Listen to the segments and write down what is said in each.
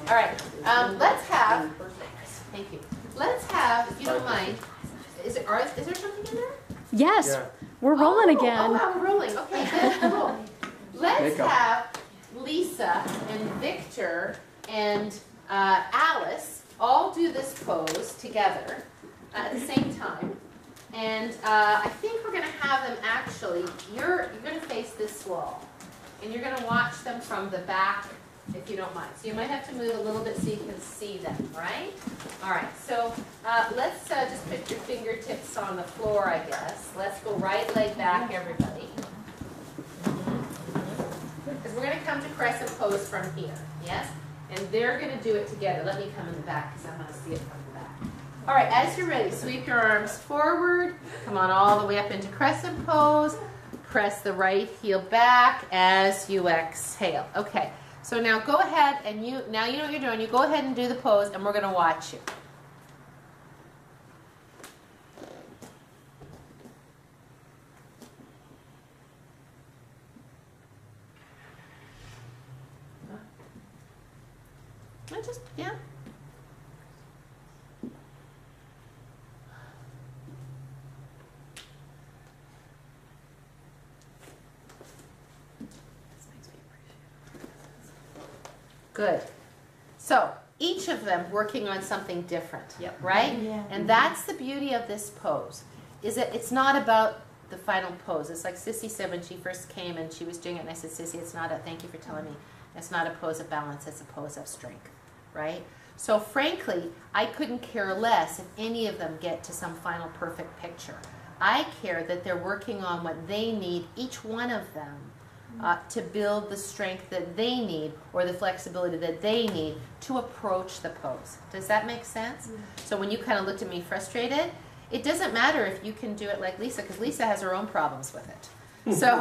All right, let's have, thank you. Let's have, if you don't mind, is there something in there? Yes, yeah. We're rolling again. Oh, wow, we're rolling. Okay, good. Cool. Let's have Lisa and Victor and Alice all do this pose together at the same time. And I think we're going to have them actually, you're going to face this wall. And you're going to watch them from the back, if you don't mind. So you might have to move a little bit so you can see them, right? All right, so let's just put your fingertips on the floor, I guess. Let's go right leg back, everybody. Because we're going to come to crescent pose from here, yes? And they're going to do it together. Let me come in the back because I want to see it from the back. All right, as you're ready, sweep your arms forward. Come on all the way up into crescent pose. Press the right heel back as you exhale. Okay, so now go ahead and now you know what you're doing. You go ahead and do the pose and we're going to watch you. Yeah. Good. So each of them working on something different, right? Yeah. And that's the beauty of this pose, is that it's not about the final pose. It's like Sissy said when she first came and she was doing it, and I said, Sissy, it's not a, thank you for telling me, it's not a pose of balance, it's a pose of strength, right? So frankly, I couldn't care less if any of them get to some final perfect picture. I care that they're working on what they need, each one of them, to build the strength that they need or the flexibility that they need to approach the pose. Does that make sense? So when you kind of looked at me frustrated, it doesn't matter if you can do it like Lisa, because Lisa has her own problems with it. So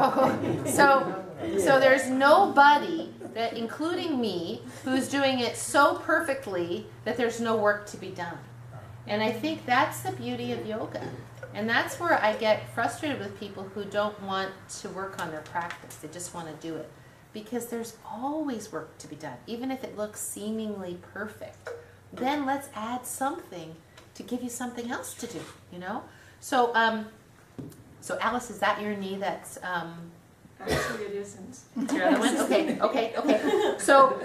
there's nobody, that, including me, who's doing it so perfectly that there's no work to be done. And I think that's the beauty of yoga. And that's where I get frustrated with people who don't want to work on their practice. They just want to do it. Because there's always work to be done, even if it looks seemingly perfect. Then let's add something to give you something else to do, you know? So, so Alice, is that your knee that's... Actually, it isn't. It's your other one? Okay. So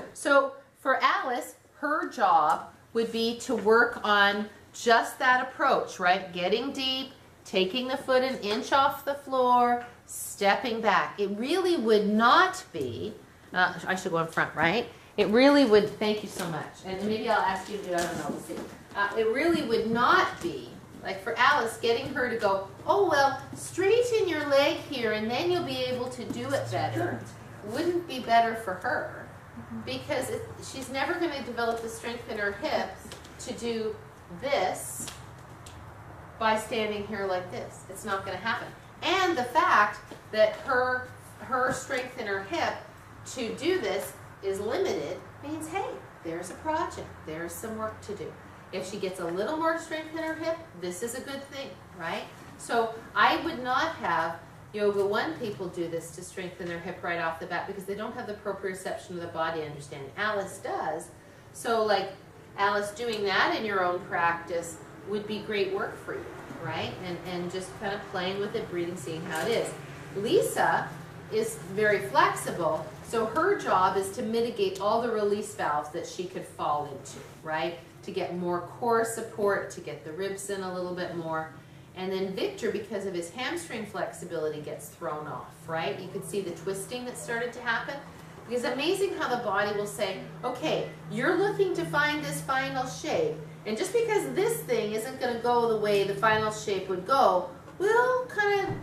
for Alice, her job would be to work on just that approach, right? Getting deep, taking the foot an inch off the floor, stepping back. It really would not be, I should go in front, right? It really would, thank you so much. And maybe I'll ask you to do it, I don't know, we'll see. It really would not be, like for Alice, getting her to go, oh, well, straighten your leg here and then you'll be able to do it better, wouldn't be better for her. Because she's never going to develop the strength in her hips to do this by standing here like this. It's not going to happen. And the fact that her strength in her hip to do this is limited means, hey, there's a project. There's some work to do. If she gets a little more strength in her hip, this is a good thing, right? So I would not have Yoga 1 people do this to strengthen their hip right off the bat because they don't have the proprioception of the body understanding. Alice does. So like Alice, doing that in your own practice would be great work for you, right? And just kind of playing with it, breathing, seeing how it is. Lisa is very flexible, so her job is to mitigate all the release valves that she could fall into, right? To get more core support, to get the ribs in a little bit more. And then Victor, because of his hamstring flexibility, gets thrown off, right? You could see the twisting that started to happen. Because it's amazing how the body will say, okay, you're looking to find this final shape, and just because this thing isn't going to go the way the final shape would go, we'll kind of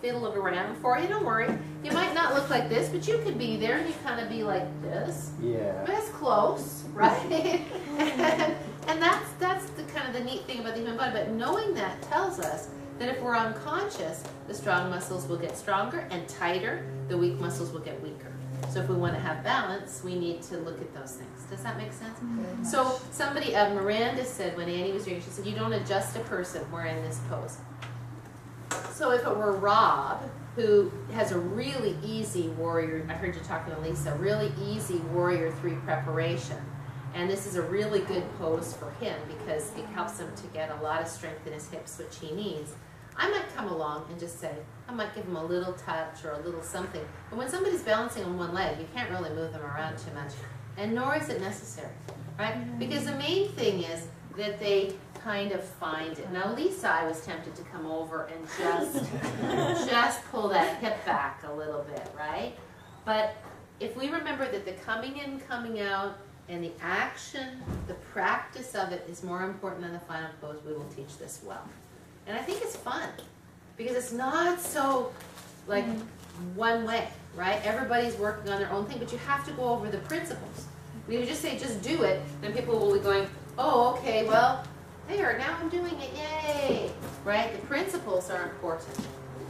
fiddle it around for you, don't worry. You might not look like this, but you could be there and you kind of be like this. Yeah. But it's close, right? and that's the kind of the neat thing about the human body. But knowing that tells us that if we're unconscious, the strong muscles will get stronger and tighter, the weak muscles will get weaker. So if we want to have balance, we need to look at those things. Does that make sense? So somebody, Miranda said when Annie was doing, she said, you don't adjust a person, we're in this pose. So if it were Rob, who has a really easy warrior, I heard you talking to Lisa, really easy warrior 3 preparation, And this is a really good pose for him because it helps him to get a lot of strength in his hips, which he needs. I might come along and just say, I might give him a little touch or a little something. But when somebody's balancing on one leg, you can't really move them around too much. And nor is it necessary, right? Because the main thing is that they kind of find it. Now, Lisa, I was tempted to come over and just pull that hip back a little bit, right? But if we remember that the coming in, coming out, and the action, the practice of it is more important than the final pose, we will teach this well. And I think it's fun because it's not so like one way, right? Everybody's working on their own thing, but you have to go over the principles. If you just say, just do it, then people will be going, oh, okay, well, there, now I'm doing it, yay, right? The principles are important.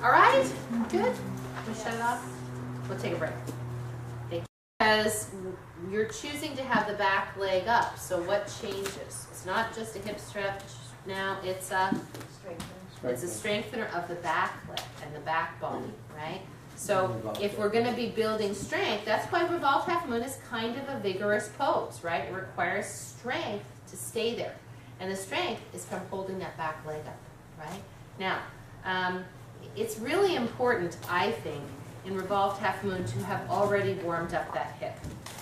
All right, good? We shut it off? We'll take a break. Thank you. Because you're choosing to have the back leg up, so what changes? It's not just a hip stretch now, it's a strengthener of the back leg and the back body, right? So if we're going to be building strength, that's why revolved half moon is kind of a vigorous pose, right? It requires strength to stay there. And the strength is from holding that back leg up, right? Now, it's really important, I think, in revolved half moon to have already warmed up that hip.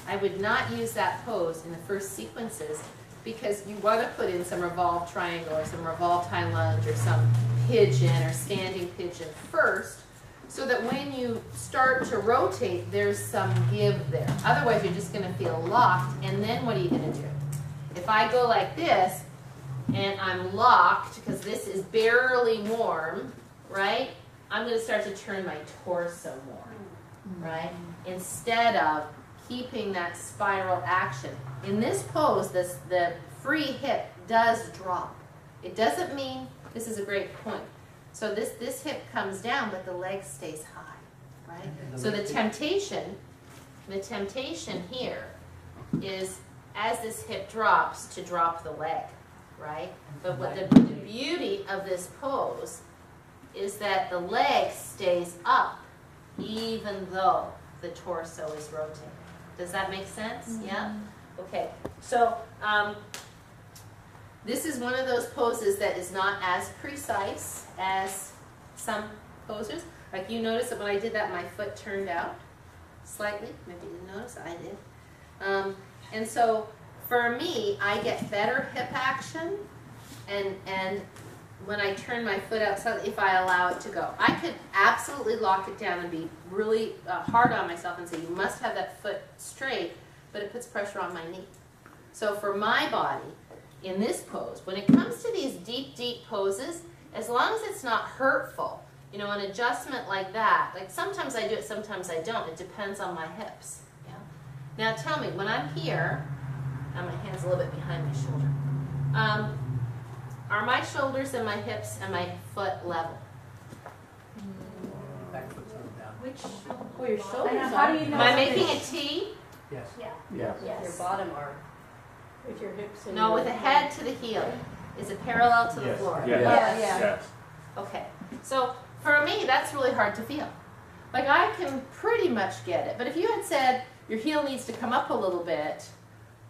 I would not use that pose in the first sequences because you want to put in some revolved triangle or some revolved high lunge or some pigeon or standing pigeon first so that when you start to rotate, there's some give there. Otherwise, you're just going to feel locked, and then what are you going to do? If I go like this, and I'm locked because this is barely warm, right? I'm going to start to turn my torso more, right? Instead of keeping that spiral action. In this pose, the free hip does drop. It doesn't mean, this is a great point. So this hip comes down, but the leg stays high, right? So the temptation here is as this hip drops to drop the leg, right? But what the beauty of this pose is that the leg stays up even though the torso is rotating. Does that make sense? Mm-hmm. Yeah? Okay. So this is one of those poses that is not as precise as some poses. Like you notice that when I did that, my foot turned out slightly. Maybe you didn't notice, I did. And so for me, I get better hip action and when I turn my foot out slightly, if I allow it to go. I could absolutely lock it down and be really hard on myself and say, you must have that foot straight, but it puts pressure on my knee. So for my body, in this pose, when it comes to these deep, deep poses, as long as it's not hurtful, you know, an adjustment like that, like sometimes I do it, sometimes I don't. It depends on my hips. Yeah? Now tell me, when I'm here, and my hand's a little bit behind my shoulder, are my shoulders and my hips and my foot level? Back foot's going down. Which Oh, your shoulders How are. do you know? Am I making a T? Yes. Yeah. Yes. Yes. Your bottom are. With your hips and No, your with the head to the heel. Is it parallel to the Yes. floor? Yes. Yeah, yeah. Yes. Okay. So for me, that's really hard to feel. Like I can pretty much get it. But if you had said your heel needs to come up a little bit,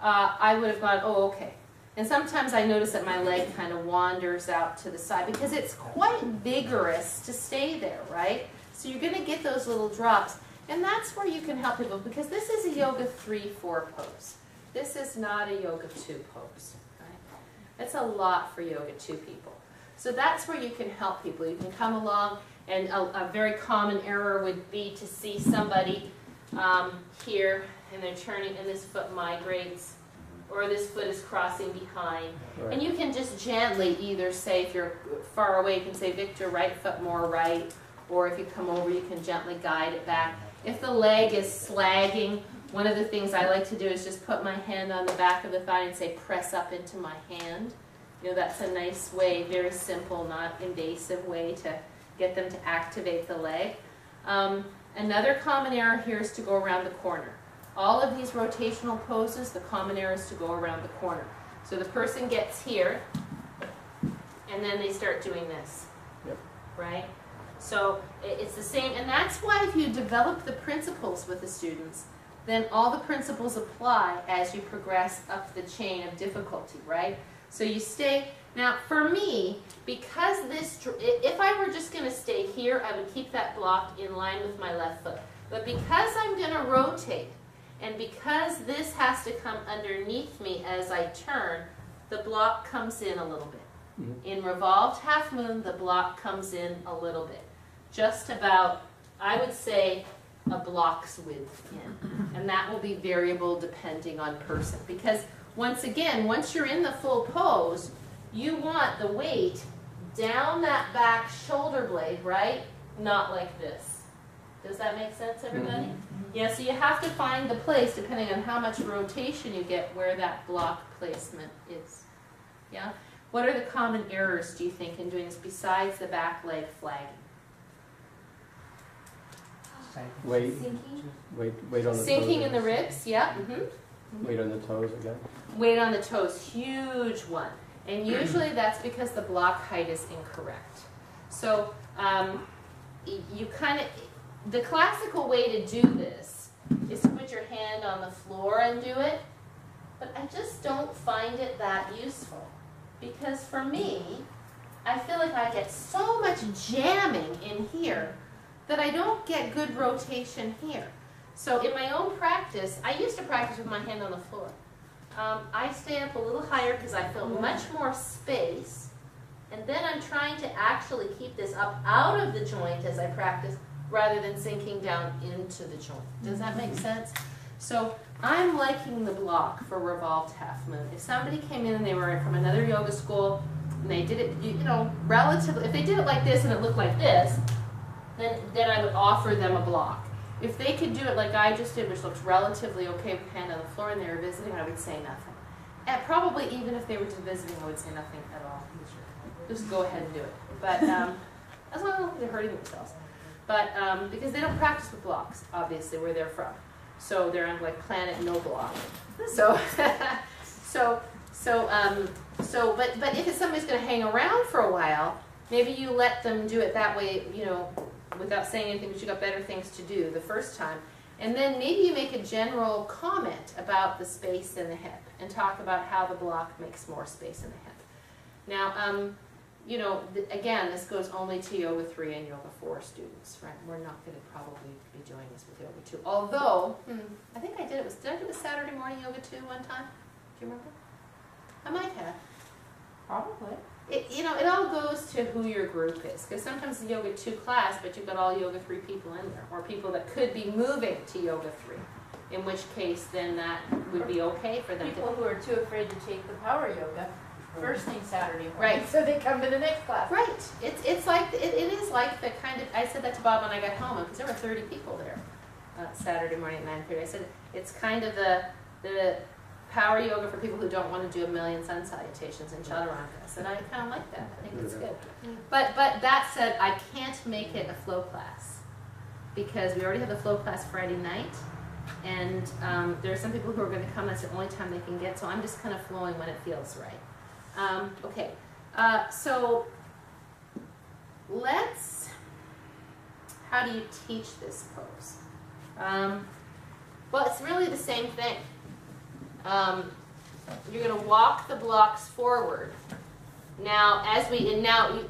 I would have gone, oh, okay. And sometimes I notice that my leg kind of wanders out to the side because it's quite vigorous to stay there, right? So you're going to get those little drops. And that's where you can help people because this is a Yoga 3-4 pose. This is not a Yoga 2 pose. Right? That's a lot for Yoga 2 people. So that's where you can help people. You can come along, and a very common error would be to see somebody here, and they're turning, and this foot migrates, or this foot is crossing behind. Right. And you can just gently either say, if you're far away, you can say, Victor, right foot more right, or if you come over, you can gently guide it back. If the leg is slagging, one of the things I like to do is just put my hand on the back of the thigh and say, press up into my hand. You know, that's a nice way, very simple, not invasive way to get them to activate the leg. Another common error here is to go around the corner. All of these rotational poses, the common error is to go around the corner. So the person gets here, and then they start doing this, Yep. right? So it's the same, and that's why if you develop the principles with the students, then all the principles apply as you progress up the chain of difficulty, right? So you stay, now for me, because this, if I were just going to stay here, I would keep that block in line with my left foot. But because I'm going to rotate, and because this has to come underneath me as I turn, the block comes in a little bit. In revolved half moon, the block comes in a little bit. Just about, I would say, a block's width in. And that will be variable depending on person. Because once again, once you're in the full pose, you want the weight down that back shoulder blade, right? Not like this. Does that make sense, everybody? Yeah, so you have to find the place, depending on how much rotation you get, where that block placement is. Yeah? What are the common errors, do you think, in doing this besides the back leg flagging? Weight on the Sinking toes. in the ribs, yeah. Weight on the toes again. Weight on the toes, huge one. And usually that's because the block height is incorrect. So you kind of, the classical way to do this is to put your hand on the floor and do it. But I just don't find it that useful. Because for me, I feel like I get so much jamming in here that I don't get good rotation here. So in my own practice, I used to practice with my hand on the floor. I stay up a little higher because I feel much more space, and then I'm trying to actually keep this up out of the joint as I practice rather than sinking down into the joint. Does that make sense? So I'm liking the block for revolved half moon. If somebody came in and they were from another yoga school and they did it, you know, relatively, if they did it like this and it looked like this, then I would offer them a block. If they could do it like I just did, which looks relatively okay with hand on the floor and they were visiting, I would say nothing. And probably even if they were just visiting, I would say nothing at all. Just go ahead and do it. But as long as they're hurting themselves. But because they don't practice with blocks, obviously, where they're from. So they're on like planet no block. So, but if it's somebody's going to hang around for a while, maybe you let them do it that way, you know, without saying anything, but you got better things to do the first time. And then maybe you make a general comment about the space in the hip and talk about how the block makes more space in the hip. Now, you know, again, this goes only to Yoga 3 and Yoga 4 students, right? We're not going to probably be doing this with Yoga 2. Although, I think I did it. Did I do a Saturday morning Yoga 2 one time? Do you remember? I might have. Probably. You know, it all goes to who your group is. Because sometimes it's a Yoga 2 class, but you've got all Yoga 3 people in there. Or people that could be moving to Yoga 3. In which case, then that would be okay for them. People who are too afraid to take the power yoga first thing Saturday morning. Right. So they come to the next class. Right. It's like, it is like the kind of, I said that to Bob when I got home, because there were 30 people there Saturday morning at 9:30. I said, it's kind of the power yoga for people who don't want to do a million sun salutations and chaturangas. And I kind of like that. I think it's good. But that said, I can't make it a flow class because we already have the flow class Friday night. And there are some people who are going to come. That's the only time they can get. So I'm just kind of flowing when it feels right. Okay, so how do you teach this pose? Well, it's really the same thing. You're going to walk the blocks forward. Now,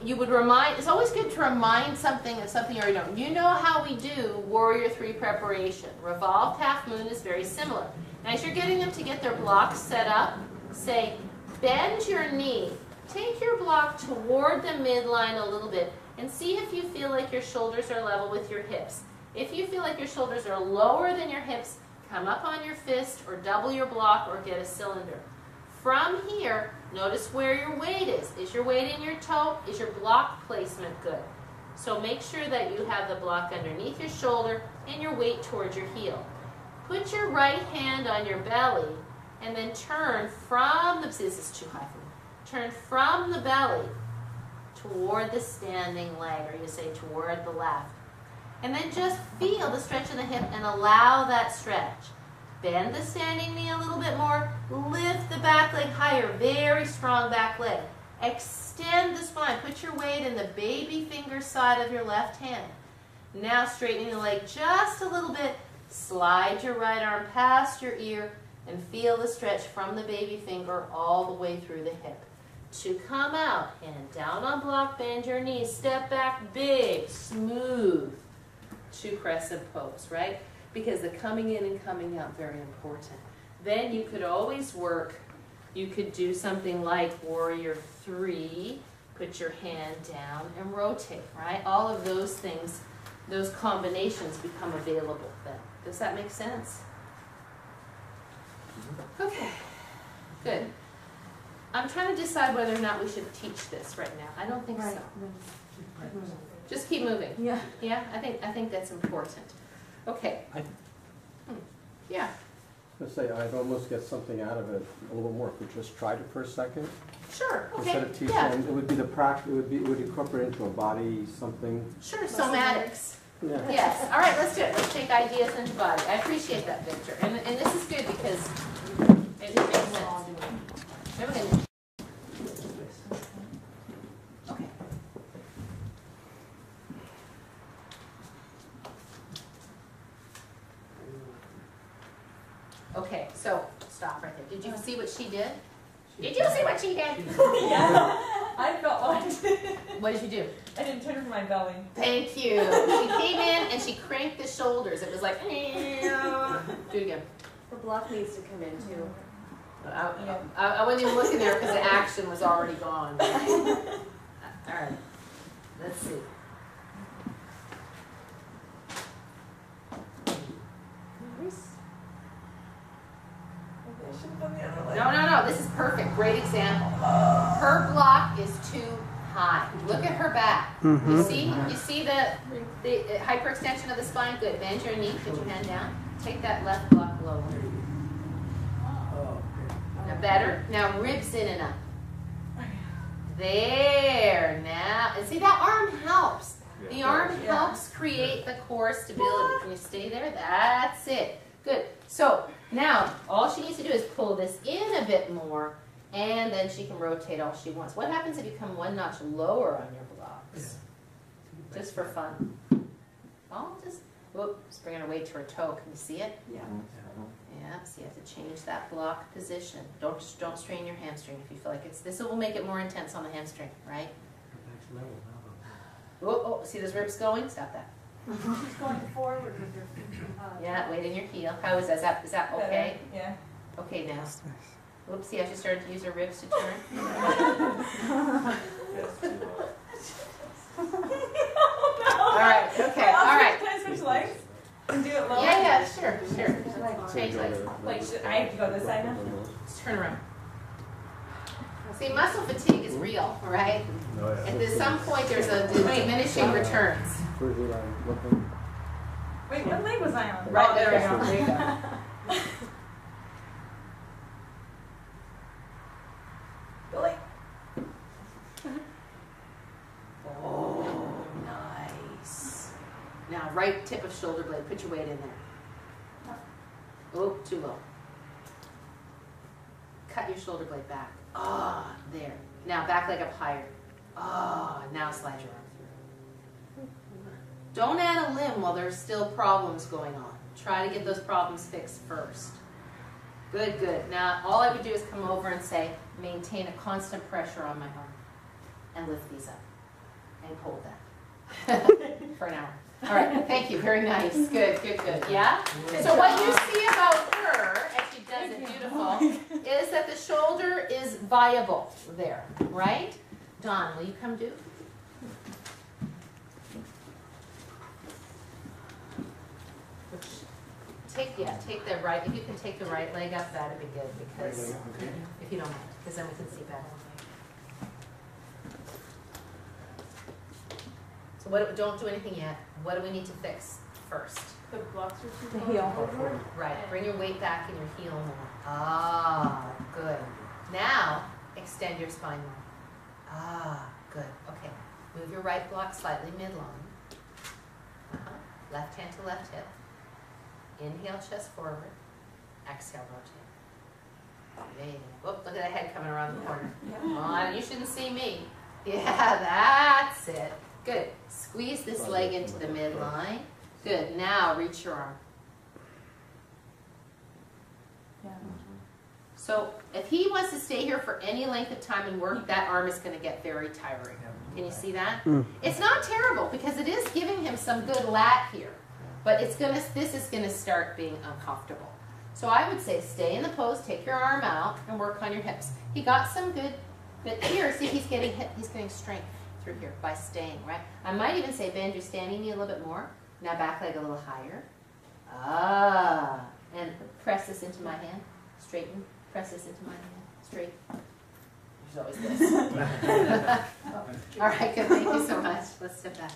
you would remind, it's always good to remind something of something you already know. You know how we do Warrior 3 preparation. Revolved half moon is very similar. Now, as you're getting them to get their blocks set up, say, bend your knee. Take your block toward the midline a little bit and see if you feel like your shoulders are level with your hips. If you feel like your shoulders are lower than your hips, come up on your fist or double your block or get a cylinder. From here, notice where your weight is. Is your weight in your toe? Is your block placement good? So make sure that you have the block underneath your shoulder and your weight towards your heel. Put your right hand on your belly and then turn from the, this is too high for me. Turn from the belly toward the standing leg, or you say toward the left. And then just feel the stretch in the hip and allow that stretch. Bend the standing knee a little bit more. Lift the back leg higher. Very strong back leg. Extend the spine. Put your weight in the baby finger side of your left hand. Now straightening the leg just a little bit. Slide your right arm past your ear and feel the stretch from the baby finger all the way through the hip. To come out, hand down on block, bend your knees, step back, big, smooth, to crescent pose, right? Because the coming in and coming out, very important. Then you could always work, you could do something like warrior 3, put your hand down and rotate, right? All of those things, those combinations become available then. Does that make sense? Okay, good. I'm trying to decide whether or not we should teach this right now. I don't think so. Just keep moving. Yeah. Yeah, I think that's important. Okay. Yeah. I was gonna say, I'd almost get something out of it a little more if we just tried it for a second. Sure. Okay. Instead of teaching, Yeah. it would be the practice. It would incorporate into a body something. Sure. Somatics. Yeah. Yes. All right. Let's do it. Let's take ideas into body. I appreciate that, Victor. And this is good because it makes sense. Never gonna. Okay. Okay, so stop right there. Did you see what she did? Did you see what she did? Yeah, I felt like What did you do? I didn't turn for my belly. Thank you. She came in and she cranked the shoulders. It was like, do it again. The block needs to come in too. I wasn't even looking there because the action was already gone. All right, let's see. No, this is perfect. Great example. Her block is too high. Look at her back. You see the hyperextension of the spine? Good. Bend your knee, put your hand down. Take that left block lower. Now better. Now ribs in and up. There. Now, and see that arm helps. The arm helps create the core stability. Can you stay there? That's it. Good. So now all she needs to do is pull this in a bit more, and then she can rotate all she wants. What happens if you come one notch lower on your blocks? Just for fun. Oh, just whoops, bring her weight to her toe. Can you see it? Yeah. Yeah. So you have to change that block position. Don't strain your hamstring if you feel like it's. This will make it more intense on the hamstring, right? Oh, see those ribs going? Stop that. She's going forward with her. Yeah, weight in your heel. How is that? Is that okay? Yeah. Okay now. Whoops, see how she started to use her ribs to turn? All right, okay, all right. Can I switch legs and do it lower? Yeah, sure. Change legs. Wait, I have to go this side now? Just turn around. See, muscle fatigue is real, right? And at some point there's a diminishing returns. Where's your line? Looking. Wait, what leg was I on? Right, there we go. There you go. Billy. Oh, nice. Now, right tip of shoulder blade. Put your weight in there. Oh, too low. Cut your shoulder blade back. Ah, there. Now, back leg up higher. Ah, now slide your arm through. Don't add a limb while there's still problems going on. Try to get those problems fixed first. Good, good. Now, all I would do is come over and say, maintain a constant pressure on my arm. And lift these up. And hold that. For an hour. All right, thank you. Very nice. Good, good, good. Yeah? So what you see about her, and she does it beautiful, is that the shoulder is viable there, right? Dawn, will you come do? Take the right, if you can take the right leg up, that'd be good, because, if you don't mind, because then we can see better. So don't do anything yet. What do we need to fix first? The blocks are too The close. heel. Right, bring your weight back in your heel more. Ah, good. Now, extend your spine more. Ah, good. Okay. Move your right block slightly midline. Left hand to left hip. Inhale, chest forward. Exhale, rotate. There. Whoop, look at that head coming around the corner. Come on, you shouldn't see me. Yeah, that's it. Good. Squeeze this leg into the midline. Good. Now reach your arm. So if he wants to stay here for any length of time and work, that arm is going to get very tiring. Can you see that? It's not terrible because it is giving him some good lat here, but this is going to start being uncomfortable. So I would say stay in the pose, take your arm out, and work on your hips. He got some good, but here, see, he's getting strength through here by staying, right? I might even say bend your standing knee a little bit more. Now back leg a little higher. And press this into my hand. Straighten. Press this into my hand. Straight. There's always this. All right, good. Thank you so much. Let's step back.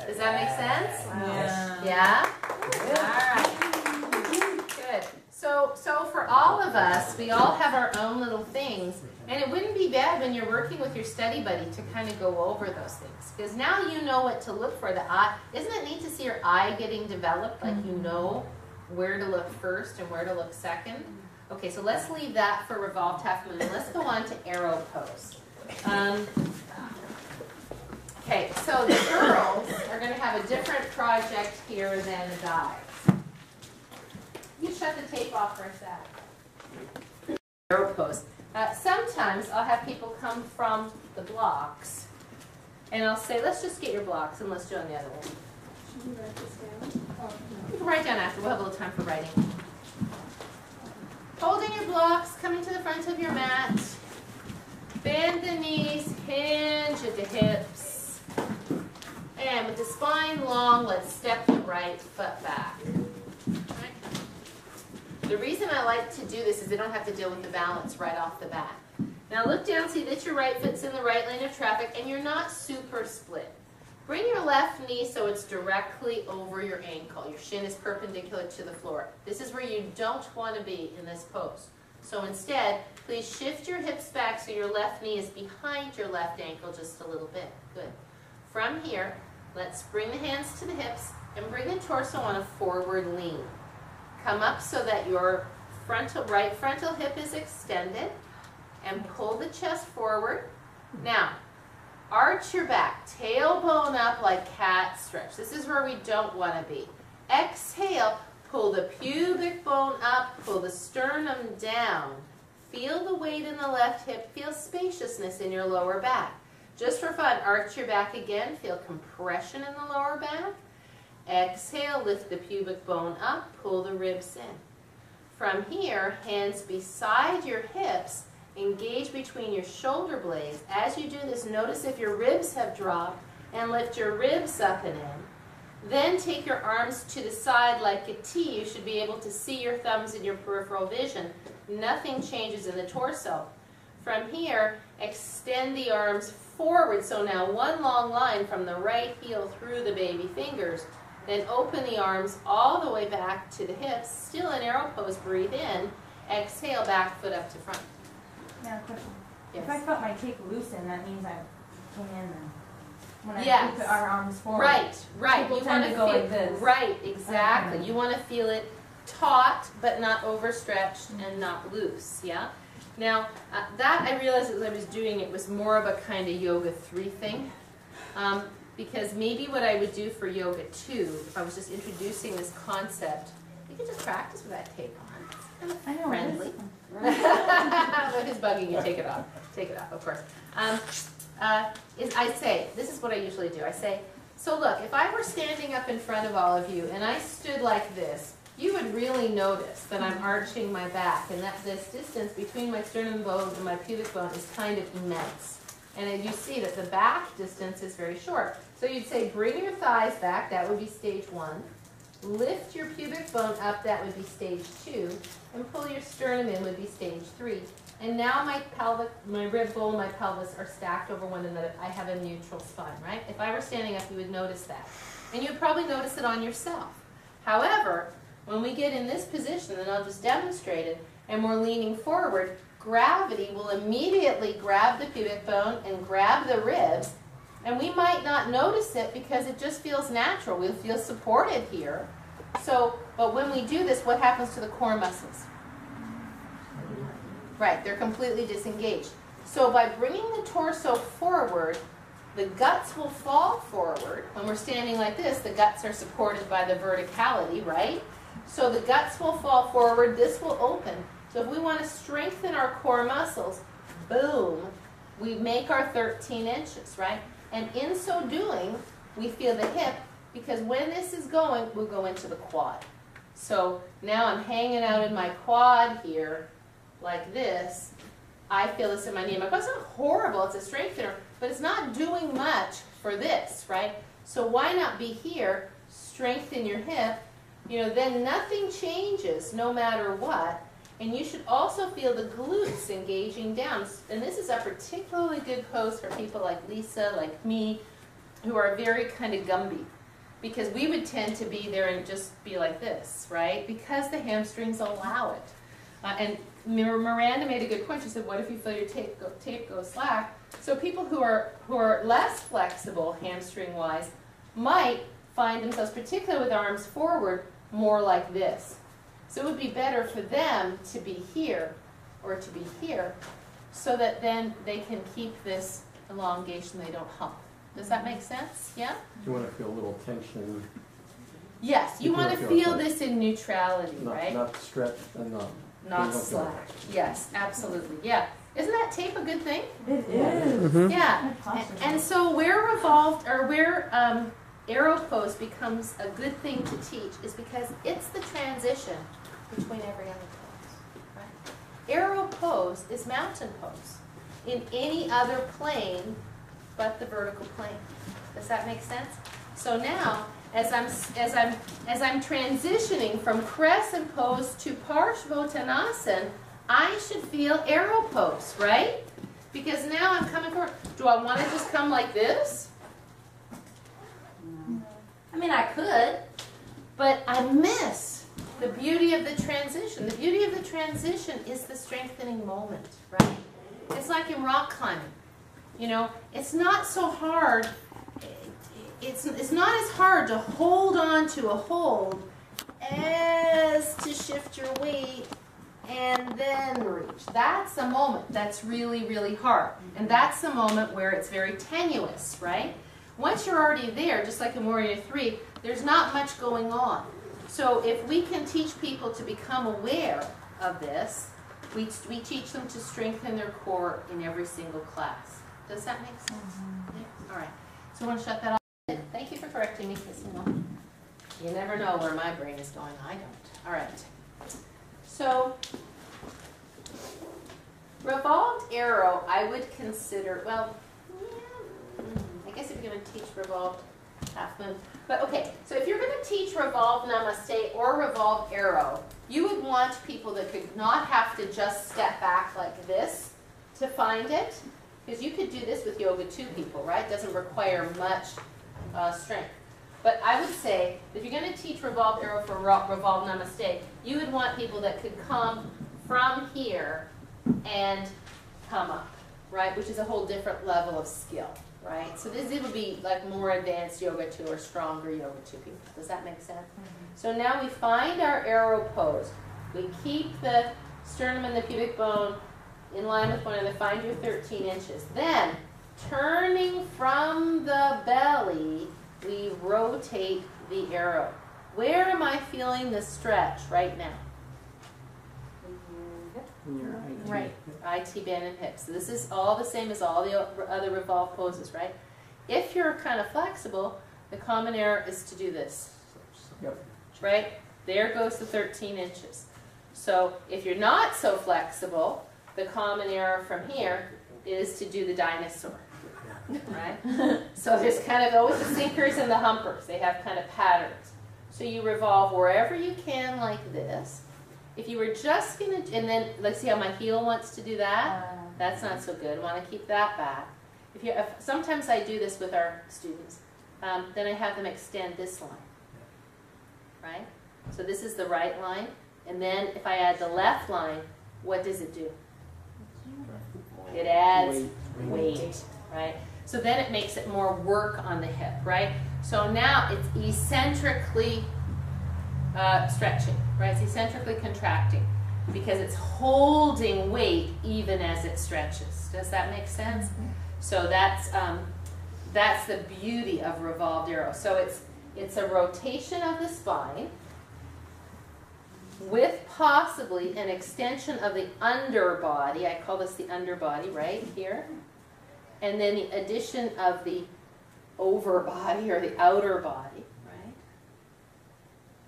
Does that make sense? Yeah? All right. Good. So for all of us, we all have our own little things, and it wouldn't be bad when you're working with your study buddy to kind of go over those things, because now you know what to look for. The eye, isn't it neat to see your eye getting developed? Like you know where to look first and where to look second. Okay, so let's leave that for revolved half moon. Let's go on to arrow pose. Okay, so the girls are going to have a different project here than the guys. You shut the tape off for a sec. Arrow pose. Sometimes I'll have people come from the blocks, and I'll say, let's just get your blocks and let's do on the other one. Should we write this down? You can write down after. We'll have a little time for writing. Holding your blocks, coming to the front of your mat. Bend the knees, hinge at the hips. And with the spine long, let's step the right foot back. The reason I like to do this is I don't have to deal with the balance right off the bat. Now look down, see that your right foot's in the right lane of traffic, and you're not super split. Bring your left knee so it's directly over your ankle. Your shin is perpendicular to the floor. This is where you don't want to be in this pose. So instead, please shift your hips back so your left knee is behind your left ankle just a little bit. Good. From here, let's bring the hands to the hips and bring the torso on a forward lean. Come up so that your right frontal hip is extended and pull the chest forward. Now, arch your back, tailbone up like cat stretch. This is where we don't want to be. Exhale, pull the pubic bone up, pull the sternum down. Feel the weight in the left hip, feel spaciousness in your lower back. Just for fun, arch your back again, feel compression in the lower back. Exhale, lift the pubic bone up, pull the ribs in. From here, hands beside your hips, engage between your shoulder blades. As you do this, notice if your ribs have dropped and lift your ribs up and in. Then take your arms to the side like a T. You should be able to see your thumbs in your peripheral vision. Nothing changes in the torso. From here, extend the arms forward. So now one long line from the right heel through the baby fingers. Then open the arms all the way back to the hips. Still in arrow pose, breathe in. Exhale, back foot up to front. Now, a question. Yes. If I felt my tape loosen, that means I came in and when I Yes. put our arms forward. Right. People You tend want to go feel, like this. Right, exactly. Okay. You want to feel it taut, but not overstretched and not loose, yeah? Now, that I realized as I was doing it was more of a kind of yoga 3 thing. Because maybe what I would do for yoga 2, if I was just introducing this concept, you could just practice with that tape on. It's kind of friendly. What is bugging you? Take it off. Take it off, of course. I say, this is what I usually do. I say, so look, if I were standing up in front of all of you and I stood like this, you would really notice that I'm arching my back and that this distance between my sternum bone and my pubic bone is kind of immense. And as you see that the back distance is very short. So you'd say bring your thighs back, that would be stage 1. Lift your pubic bone up, that would be stage 2. And pull your sternum in would be stage 3. And now my rib bowl, my pelvis are stacked over one another. I have a neutral spine, right? If I were standing up, you would notice that. And you'd probably notice it on yourself. However, when we get in this position, and I'll just demonstrate it, and we're leaning forward, gravity will immediately grab the pubic bone and grab the ribs, and we might not notice it because it just feels natural. We'll feel supported here. But when we do this, what happens to the core muscles? Right, they're completely disengaged. So by bringing the torso forward, the guts will fall forward. When we're standing like this, the guts are supported by the verticality, right? So the guts will fall forward, this will open. So if we want to strengthen our core muscles, boom, we make our 13 inches, right? And in so doing, we feel the hip, because when this is going, we'll go into the quad. So now I'm hanging out in my quad here, like this. I feel this in my knee. My quad's not horrible, it's a strengthener, but it's not doing much for this, right? So why not be here, strengthen your hip, then nothing changes no matter what. And you should also feel the glutes engaging down. And this is a particularly good pose for people like Lisa, like me, who are very kind of Gumby. Because we would tend to be there and just be like this, right? Because the hamstrings allow it. And Miranda made a good point. She said, what if you feel your tape go slack? So people who are less flexible hamstring-wise might find themselves, particularly with arms forward, more like this. So it would be better for them to be here or to be here so that then they can keep this elongation, they don't hump. Does that make sense? Yeah? You want to feel a little tension. Yes, you want to feel this in neutrality, Not, right? not stretched and Not slack. Yes, absolutely. Yeah. Isn't that tape a good thing? It is. Yeah. And so where revolved, or where arrow pose becomes a good thing to teach is because it's the transition between every other pose. Right? Arrow pose is mountain pose in any other plane but the vertical plane. Does that make sense? So now, as I'm transitioning from crescent pose to Parshvottanasana, I should feel arrow pose, right? Because now I'm coming forward. Do I want to just come like this? I mean, I could, but I miss the beauty of the transition. The beauty of the transition is the strengthening moment, right? It's like in rock climbing. It's not so hard. It's not as hard to hold on to a hold as to shift your weight and then reach. That's a moment that's really, really hard. And that's the moment where it's very tenuous, right? Once you're already there, just like in Warrior 3, there's not much going on. So if we can teach people to become aware of this, we teach them to strengthen their core in every single class. Does that make sense? Yeah. All right. So I want to shut that off. Thank you for correcting me, because you never know where my brain is going. I don't. All right. So revolved arrow, I would consider, well, yeah, I guess if you're going to teach revolved half moon. But okay, so if you're going to teach revolved namaste or revolved arrow, you would want people that could not have to just step back like this to find it. Because you could do this with yoga too, people, right? It doesn't require much strength. But I would say, if you're going to teach revolved arrow for revolved namaste, you would want people that could come from here and come up, right? Which is a whole different level of skill, right? So this would be like more advanced yoga 2 or stronger yoga 2 people. Does that make sense? So now we find our arrow pose. We keep the sternum and the pubic bone in line with one another. Find your 13 inches. Then, turning from the belly, we rotate the arrow. Where am I feeling the stretch right now? Right. IT band and hips. So this is all the same as all the other revolved poses, right? If you're kind of flexible, the common error is to do this. Yep. Right? There goes the 13 inches. So if you're not so flexible, the common error from here is to do the dinosaur. Right? So there's kind of always the sinkers and the humpers. They have kind of patterns. So you revolve wherever you can like this. If you were just going to, and then let's see how my heel wants to do that. That's not so good. I want to keep that back. If sometimes I do this with our students. Then I have them extend this line. Right? So this is the right line. And then if I add the left line, what does it do? It adds weight, right? So then it makes it more work on the hip, right? So now it's eccentrically stretching, right? It's eccentrically contracting because it's holding weight even as it stretches. Does that make sense? So that's the beauty of revolved arrow. So it's a rotation of the spine. with possibly an extension of the underbody. I call this the underbody right here. And then the addition of the overbody or the outer body, right?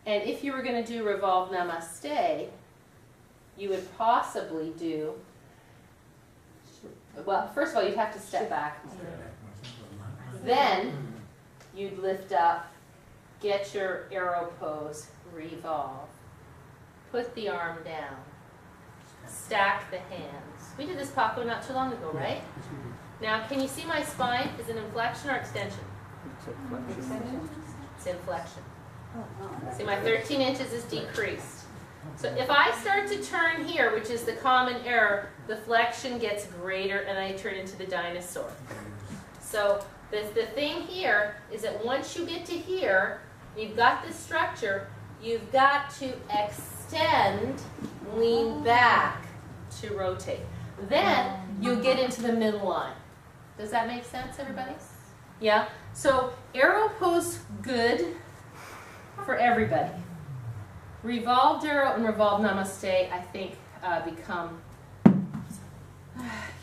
And if you were going to do revolve namaste, you would possibly do, well, first of all, you'd have to step back. Then you'd lift up, get your arrow pose, revolve, put the arm down, stack the hands. We did this, Paco, not too long ago, right? Now, can you see my spine? Is it inflection or extension? It's inflection. See, my 13 inches is decreased. So if I start to turn here, which is the common error, the flexion gets greater and I turn into the dinosaur. So the thing here is that once you get to here, you've got this structure, you've got to extend, lean back to rotate. Then you'll get into the midline. Does that make sense, everybody? Yeah? So arrow pose, good for everybody. Revolved arrow and revolved namaste, I think, become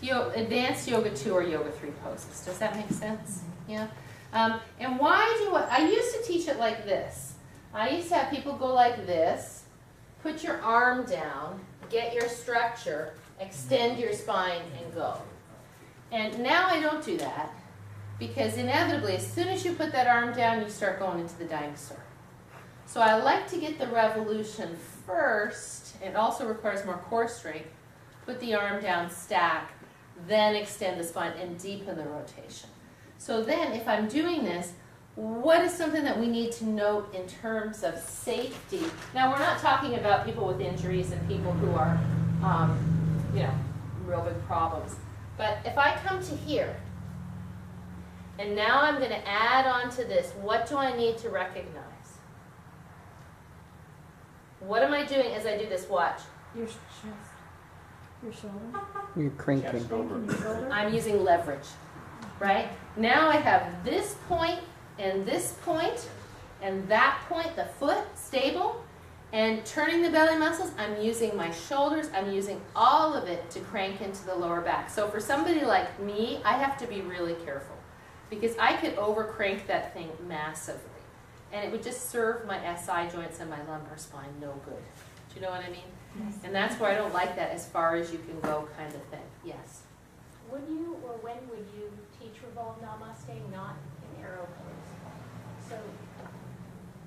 advanced yoga 2 or yoga 3 poses. Does that make sense? Yeah? And why do I used to teach it like this. I used to have people go like this, put your arm down, get your structure, extend your spine, and go. And now I don't do that because inevitably, as soon as you put that arm down, you start going into the dinosaur. So I like to get the revolution first. It also requires more core strength. Put the arm down, stack, then extend the spine and deepen the rotation. So then if I'm doing this, what is something that we need to note in terms of safety? Now we're not talking about people with injuries and people who are, real big problems. But if I come to here, and now I'm going to add on to this, what do I need to recognize? What am I doing as I do this? Watch. Your chest. Your shoulder. You're cranking. I'm using leverage, right? Now I have this point, and that point, the foot, stable, and turning the belly muscles, I'm using my shoulders, I'm using all of it to crank into the lower back. So for somebody like me, I have to be really careful because I could over crank that thing massively. And it would just serve my SI joints and my lumbar spine no good. Do you know what I mean? Yes. And that's where I don't like that as far as you can go kind of thing. Yes? Would you or when would you teach Revolve Namaste, not in arrow pose? So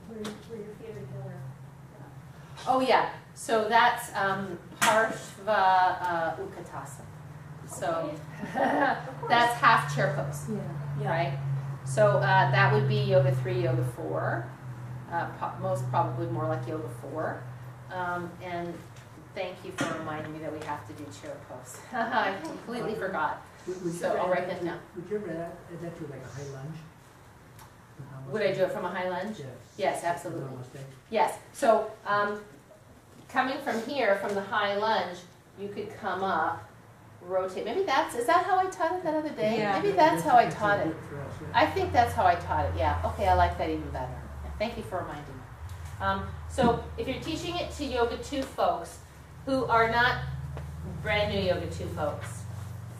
where your feet are together. Oh yeah, so that's Parshva Utkatasana. So that's half chair pose, right? So that would be Yoga 3, Yoga 4, most probably more like Yoga 4. And thank you for reminding me that we have to do chair pose. I completely forgot. So I'll write that down. Would you ever add that to like a high lunge? Would I do it from a high lunge? Yes. Yes, absolutely. Namaste. Yes. So coming from here, from the high lunge, you could come up, rotate. Maybe is that how I taught it that other day? Yeah. Maybe that's how I taught it. For us, yeah. I think that's how I taught it, yeah. Okay, I like that even better. Yeah, thank you for reminding me. So if you're teaching it to Yoga 2 folks who are not brand new Yoga 2 folks,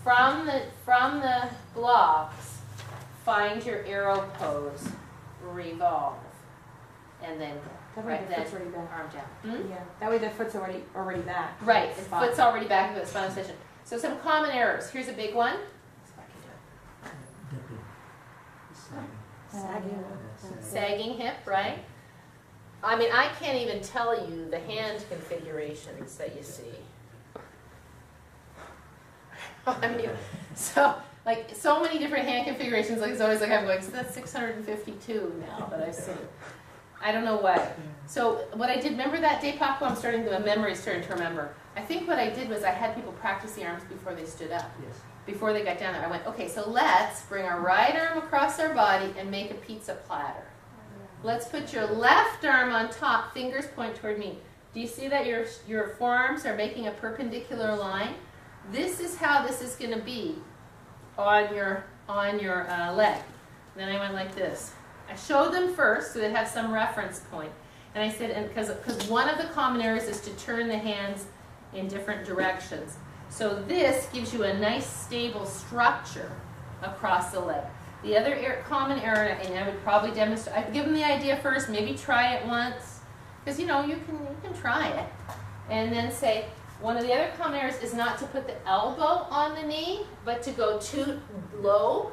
from the blocks, find your arrow pose, revolve, and then That way right the then foot's already back. arm down. Yeah. That way the foot's already back. Right, the Spot. foot's already back into the spinal extension. So some common errors. Here's a big one. See if I can do it. Dipping. Sagging hip, right? I mean, I can't even tell you the hand configurations that you see. I mean, so many different hand configurations. Like it's always like I'm going, so that's 652 now that I've seen. I don't know what. So what I did, remember that day, Paco? My memory's starting to remember. I think what I did was I had people practice the arms before they stood up. Yes. Before they got down there, I went, okay, so let's bring our right arm across our body and make a pizza platter. Let's put your left arm on top, fingers point toward me. Do you see that your forearms are making a perpendicular line? This is how this is going to be on your leg. Then I went like this. I showed them first so they have some reference point. And I said, and because one of the common errors is to turn the hands in different directions. So this gives you a nice stable structure across the leg. The other common error, and I would probably demonstrate, I'd give them the idea first, maybe try it once, because you know, you can try it. And then say, one of the other common errors is not to put the elbow on the knee, but to go too low,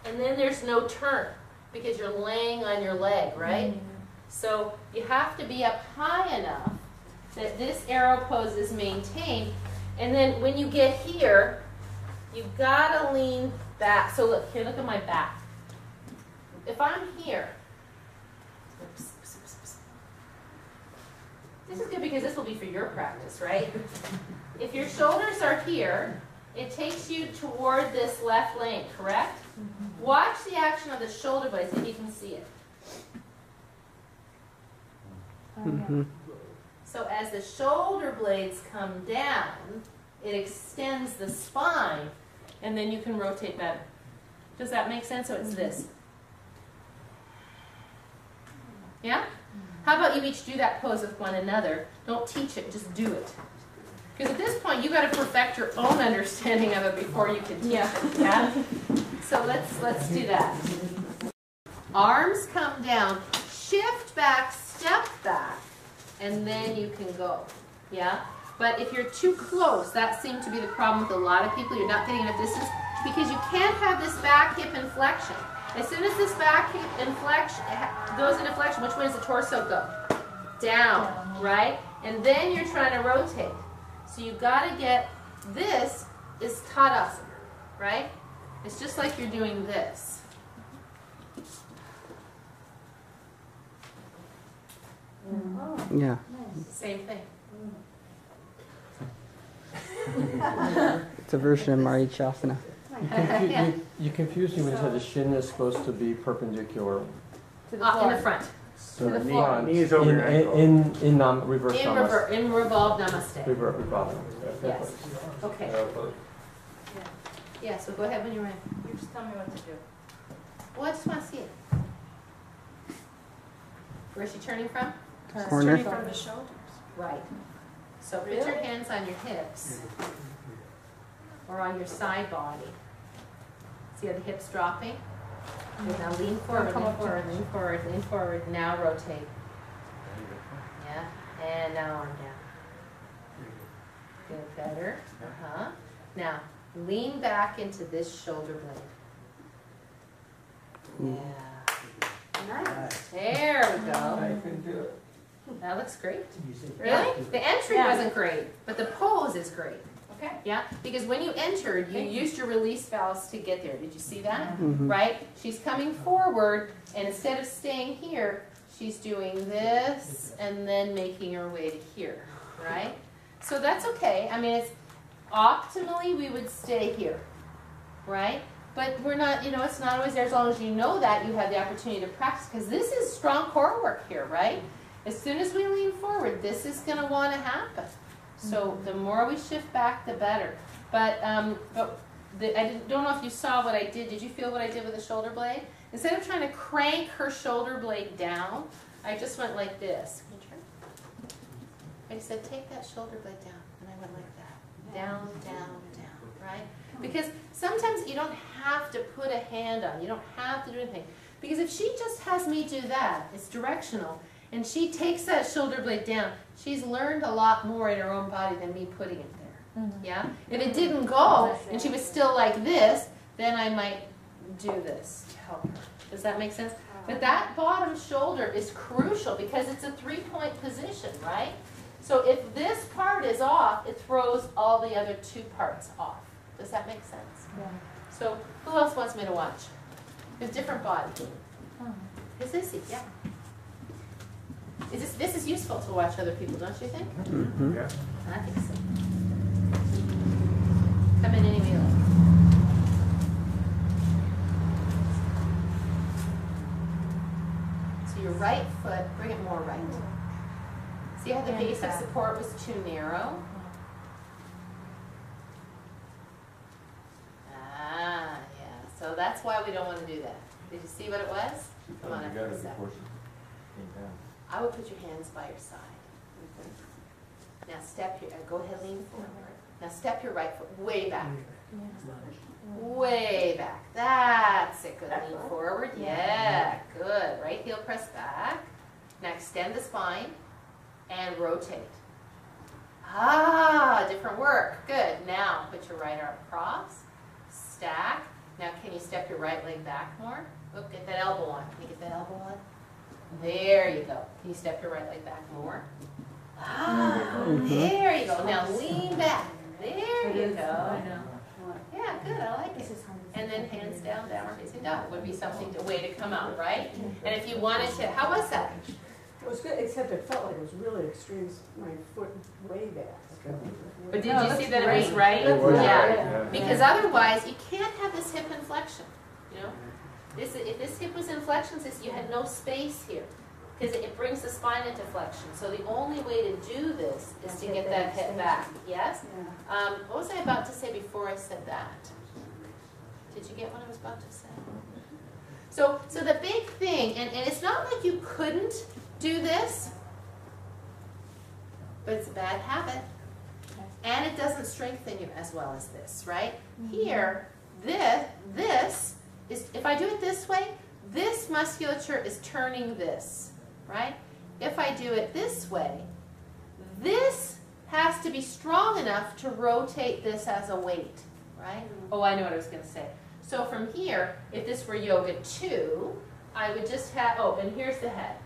and then there's no turn, because you're laying on your leg, right? So you have to be up high enough that this arrow pose is maintained, and then when you get here, you've got to lean back. So look, here, look at my back. If I'm here, this is good because this will be for your practice, right? If your shoulders are here, it takes you toward this left lane, correct? Watch the action of the shoulder blades if you can see it. So as the shoulder blades come down, it extends the spine, and then you can rotate better. Does that make sense? So it's this. Yeah? How about you each do that pose with one another? Don't teach it, just do it. Because at this point, you got to perfect your own understanding of it before you can teach it. Yeah? So let's do that. Arms come down, shift back, step back, and then you can go. Yeah? But if you're too close, that seemed to be the problem with a lot of people. You're not getting enough distance because you can't have this back hip inflection. As soon as this back hip inflection goes into flexion, which way does the torso go? Down, right? And then you're trying to rotate. So you've got to get, this is Tadasana, right? It's just like you're doing this. Yeah. Same thing. It's a version of Marichasana. You confuse me when you said the shin is supposed to be perpendicular. In the front. So To the floor. Knees over your ankle. in reverse namaste. In revolve namaste. Revolve. Yes. Okay. Yeah, so go ahead when you're ready. You just tell me what to do. Well, I just want to see it. Where's she turning from? Corner. From the shoulders. Right. So put your hands on your hips or on your side body. See how the hips dropping? Good, now lean forward, lean forward, lean forward, lean forward. Now rotate. Yeah, and now arm down. Good, better. Now lean back into this shoulder blade. Yeah. Nice. There we go. That looks great. Really? The entry wasn't great, but the pose is great. Okay. Yeah, because when you entered, you used your release valves to get there. Did you see that? Mm-hmm. Right? She's coming forward, and instead of staying here, she's doing this and then making her way to here. Right? So that's okay. I mean, it's optimally we would stay here. Right? But we're not, you know, it's not always there. As long as you know that, you have the opportunity to practice, because this is strong core work here, right? As soon as we lean forward, this is going to want to happen. So the more we shift back, the better. But I don't know if you saw what I did. Did you feel what I did with the shoulder blade? Instead of trying to crank her shoulder blade down, I just went like this. Can you turn? I said, take that shoulder blade down. And I went like that. Down, down, down, right? Because sometimes you don't have to put a hand on. You don't have to do anything. Because if she just has me do that, it's directional, and she takes that shoulder blade down, she's learned a lot more in her own body than me putting it there. Yeah? If it didn't go, and she was still like this, then I might do this to help her. Does that make sense? But that bottom shoulder is crucial because it's a three-point position, right? So if this part is off, it throws all the other two parts off. Does that make sense? Yeah. So who else wants me to watch? There's different body. Is this it? Yeah. This is useful to watch other people, don't you think? Mm-hmm. Yeah. I think so. Come in any way you like. So your right foot, bring it more right. See how the base of support was too narrow? Ah, yeah. So that's why we don't want to do that. Did you see what it was? Come on up for a second. I would put your hands by your side. Now step your, go ahead, lean forward. Now step your right foot way back. Way back. That's it. Good. Lean forward. Yeah. Good. Right heel press back. Now extend the spine and rotate. Ah, different work. Good. Now put your right arm across. Stack. Now can you step your right leg back more? Look, get that elbow on. Can you get that elbow on? There you go. Can you step your right leg back more? Ah, there you go. Now lean back. There you go. Yeah, good. I like it. And then hands down, downward facing dog would be something to way to come out, right? And if you wanted to, how was that? It was good, except it felt like it was really extreme, my foot way back. But did you see that it was right? It was Yeah. right, Because otherwise, you can't have this hip inflection. You know, if this hip was in flexion, you had no space here, because it brings the spine into flexion. So the only way to do this is to get that hip back. Yes. What was I about to say before I said that? Did you get what I was about to say? So the big thing, and it's not like you couldn't do this, but it's a bad habit. And it doesn't strengthen you as well as this, right? Here, this is, if I do it this way, this musculature is turning this, right? If I do it this way, this has to be strong enough to rotate this as a weight, right? Oh, I know what I was going to say. So from here, if this were yoga 2, I would just have, oh, and here's the head,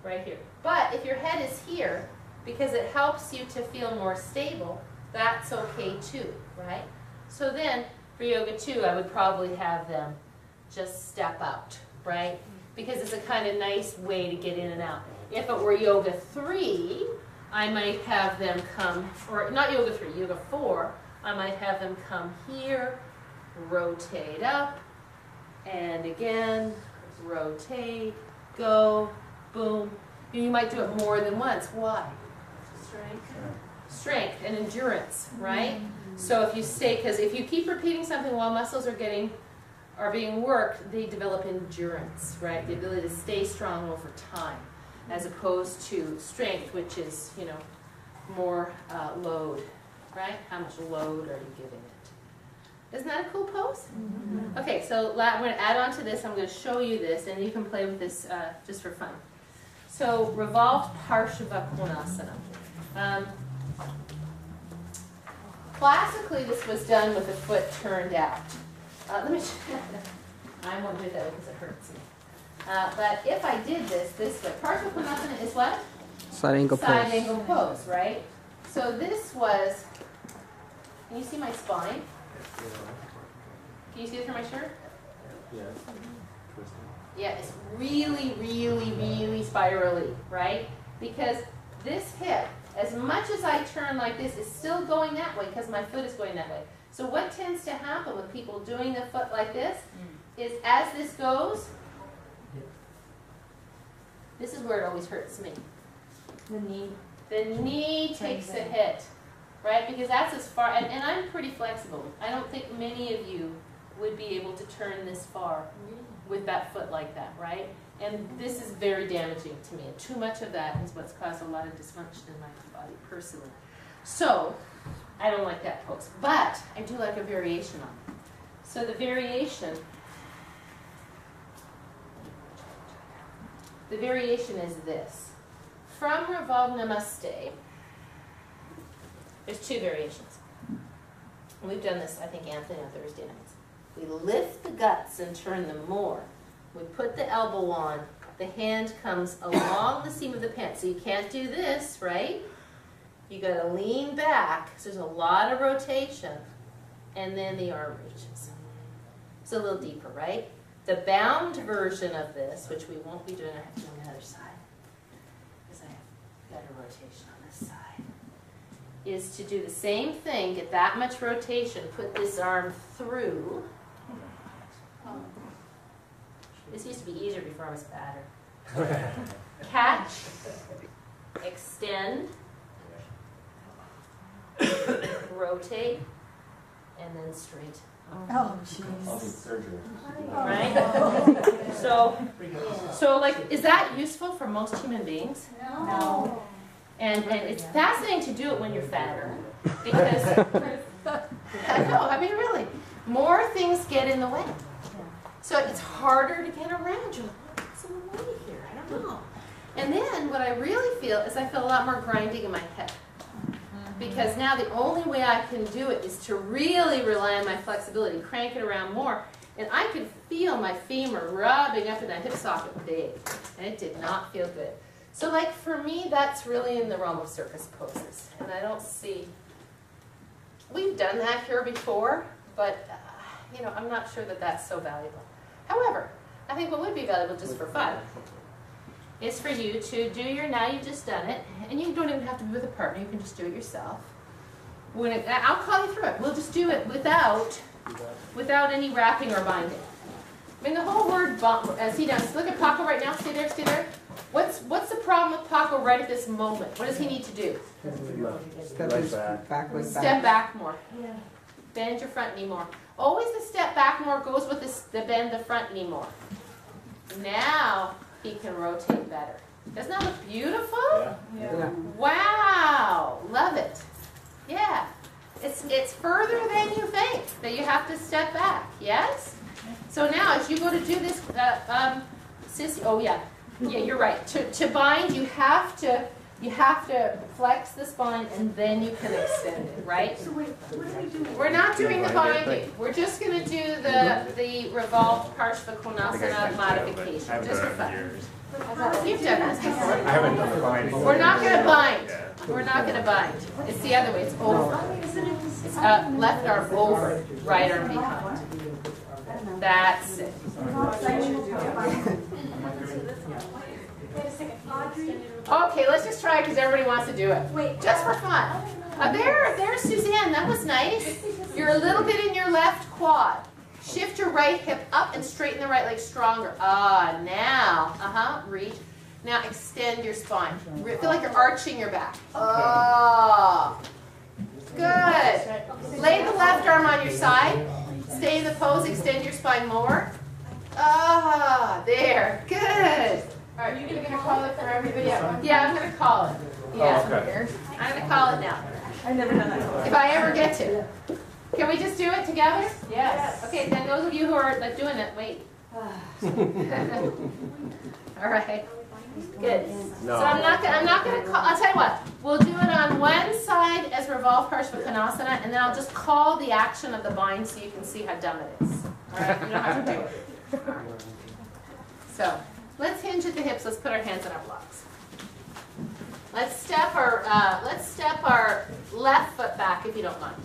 right here. But if your head is here, because it helps you to feel more stable, that's okay too, right? So then, for yoga 2, I would probably have them just step out, right? Because it's a kind of nice way to get in and out. If it were yoga 3, I might have them come, or not yoga 3, yoga 4, I might have them come here, rotate up, and again, rotate, go, boom. You might do it more than once. Why? Strength and endurance, right? So if you stay, because if you keep repeating something while muscles are being worked, they develop endurance, right? The ability to stay strong over time, as opposed to strength, which is, you know, more load, right? How much load are you giving it? Isn't that a cool pose? Okay, so I'm going to add on to this. I'm going to show you this, and you can play with this just for fun. So revolved Parsvakonasana. Classically, this was done with the foot turned out. Let me. I won't do it that way because it hurts me. But if I did this way, Parsvakonasana is what? Side angle pose. Side angle pose, right? So this was. Can you see my spine? Can you see it through my shirt? Yeah. Yeah, it's really, really, really spirally, right? Because this hip, as much as I turn like this, is still going that way because my foot is going that way. So what tends to happen with people doing the foot like this is as this goes, this is where it always hurts me. The knee. The knee takes a hit, right? Because that's as far, and I'm pretty flexible. I don't think many of you would be able to turn this far with that foot like that, right? And this is very damaging to me. And too much of that is what's caused a lot of dysfunction in my body personally. So, I don't like that pose. But I do like a variation on it. So the variation is this. From Revolve Namaste, there's 2 variations. We've done this, I think, Anthony, on Thursday nights. We lift the guts and turn them more. We put the elbow on. The hand comes along the seam of the pants. So you can't do this, right? You got to lean back. So there's a lot of rotation. And then the arm reaches. It's a little deeper, right? The bound version of this, which we won't be doing, I have to do on the other side, because I have better rotation on this side, is to do the same thing, get that much rotation, put this arm through. This used to be easier before I was fatter. Catch, extend, rotate, and and then straight. Oh, jeez. Surgery. Right? So like, is that useful for most human beings? No. And it's fascinating to do it when you're fatter. Because, I know, I mean really, more things get in the way. So it's harder to get around. You're like, what's in the way here? I don't know. And then what I really feel is I feel a lot more grinding in my head. Because now the only way I can do it is to really rely on my flexibility, crank it around more. And I could feel my femur rubbing up in that hip socket big. And it did not feel good. So like for me, that's really in the realm of circus poses. And I don't see, we've done that here before, but you know, I'm not sure that that's so valuable. However, I think what would be valuable just for fun is for you to do your, now you've just done it, and you don't even have to be with a partner, you can just do it yourself. I'll call you through it. We'll just do it without any wrapping or binding. I mean, the whole word, see down, look at Paco right now, stay there, stay there. What's the problem with Paco right at this moment? What does he need to do? Step back more. Bend your front knee more. Always the step back more goes with the bend the front knee more. Now he can rotate better. Doesn't that look beautiful? Yeah. Wow, love it. Yeah, it's further than you think that you have to step back. Yes. So now as you go to do this, sissy. Oh yeah, you're right. To bind, you have to flex the spine and then you can extend it, right? So wait, what are we doing? We're not doing the binding. We're just going to do the revolved Parshvakonasana modification, just for fun. You've done this before. I haven't done the binding. We're not going to bind. We're not going to bind. It's the other way. It's over. It's left arm over, right arm behind. That's it. Okay, let's just try it because everybody wants to do it. Wait. Just for fun. There's Suzanne. That was nice. You're a little bit in your left quad. Shift your right hip up and straighten the right leg stronger. Now, reach. Now extend your spine. Feel like you're arching your back. Good. Lay the left arm on your side. Stay in the pose, extend your spine more. There. Good. All right, you're going to call it for everybody at once? Yeah, I'm going to call it. Yeah. Oh, okay. I'm going to call it now. I've never done that. If I ever get to. Can we just do it together? Yes. Okay, then those of you who are like doing it, wait. All right. Good. No. So I'm not gonna call, I'll tell you what, we'll do it on one side as revolved Parshvakonasana, and then I'll just call the action of the bind so you can see how dumb it is. All right, you don't have to do it. All right. So let's hinge at the hips. Let's put our hands on our blocks. Let's step our left foot back if you don't mind.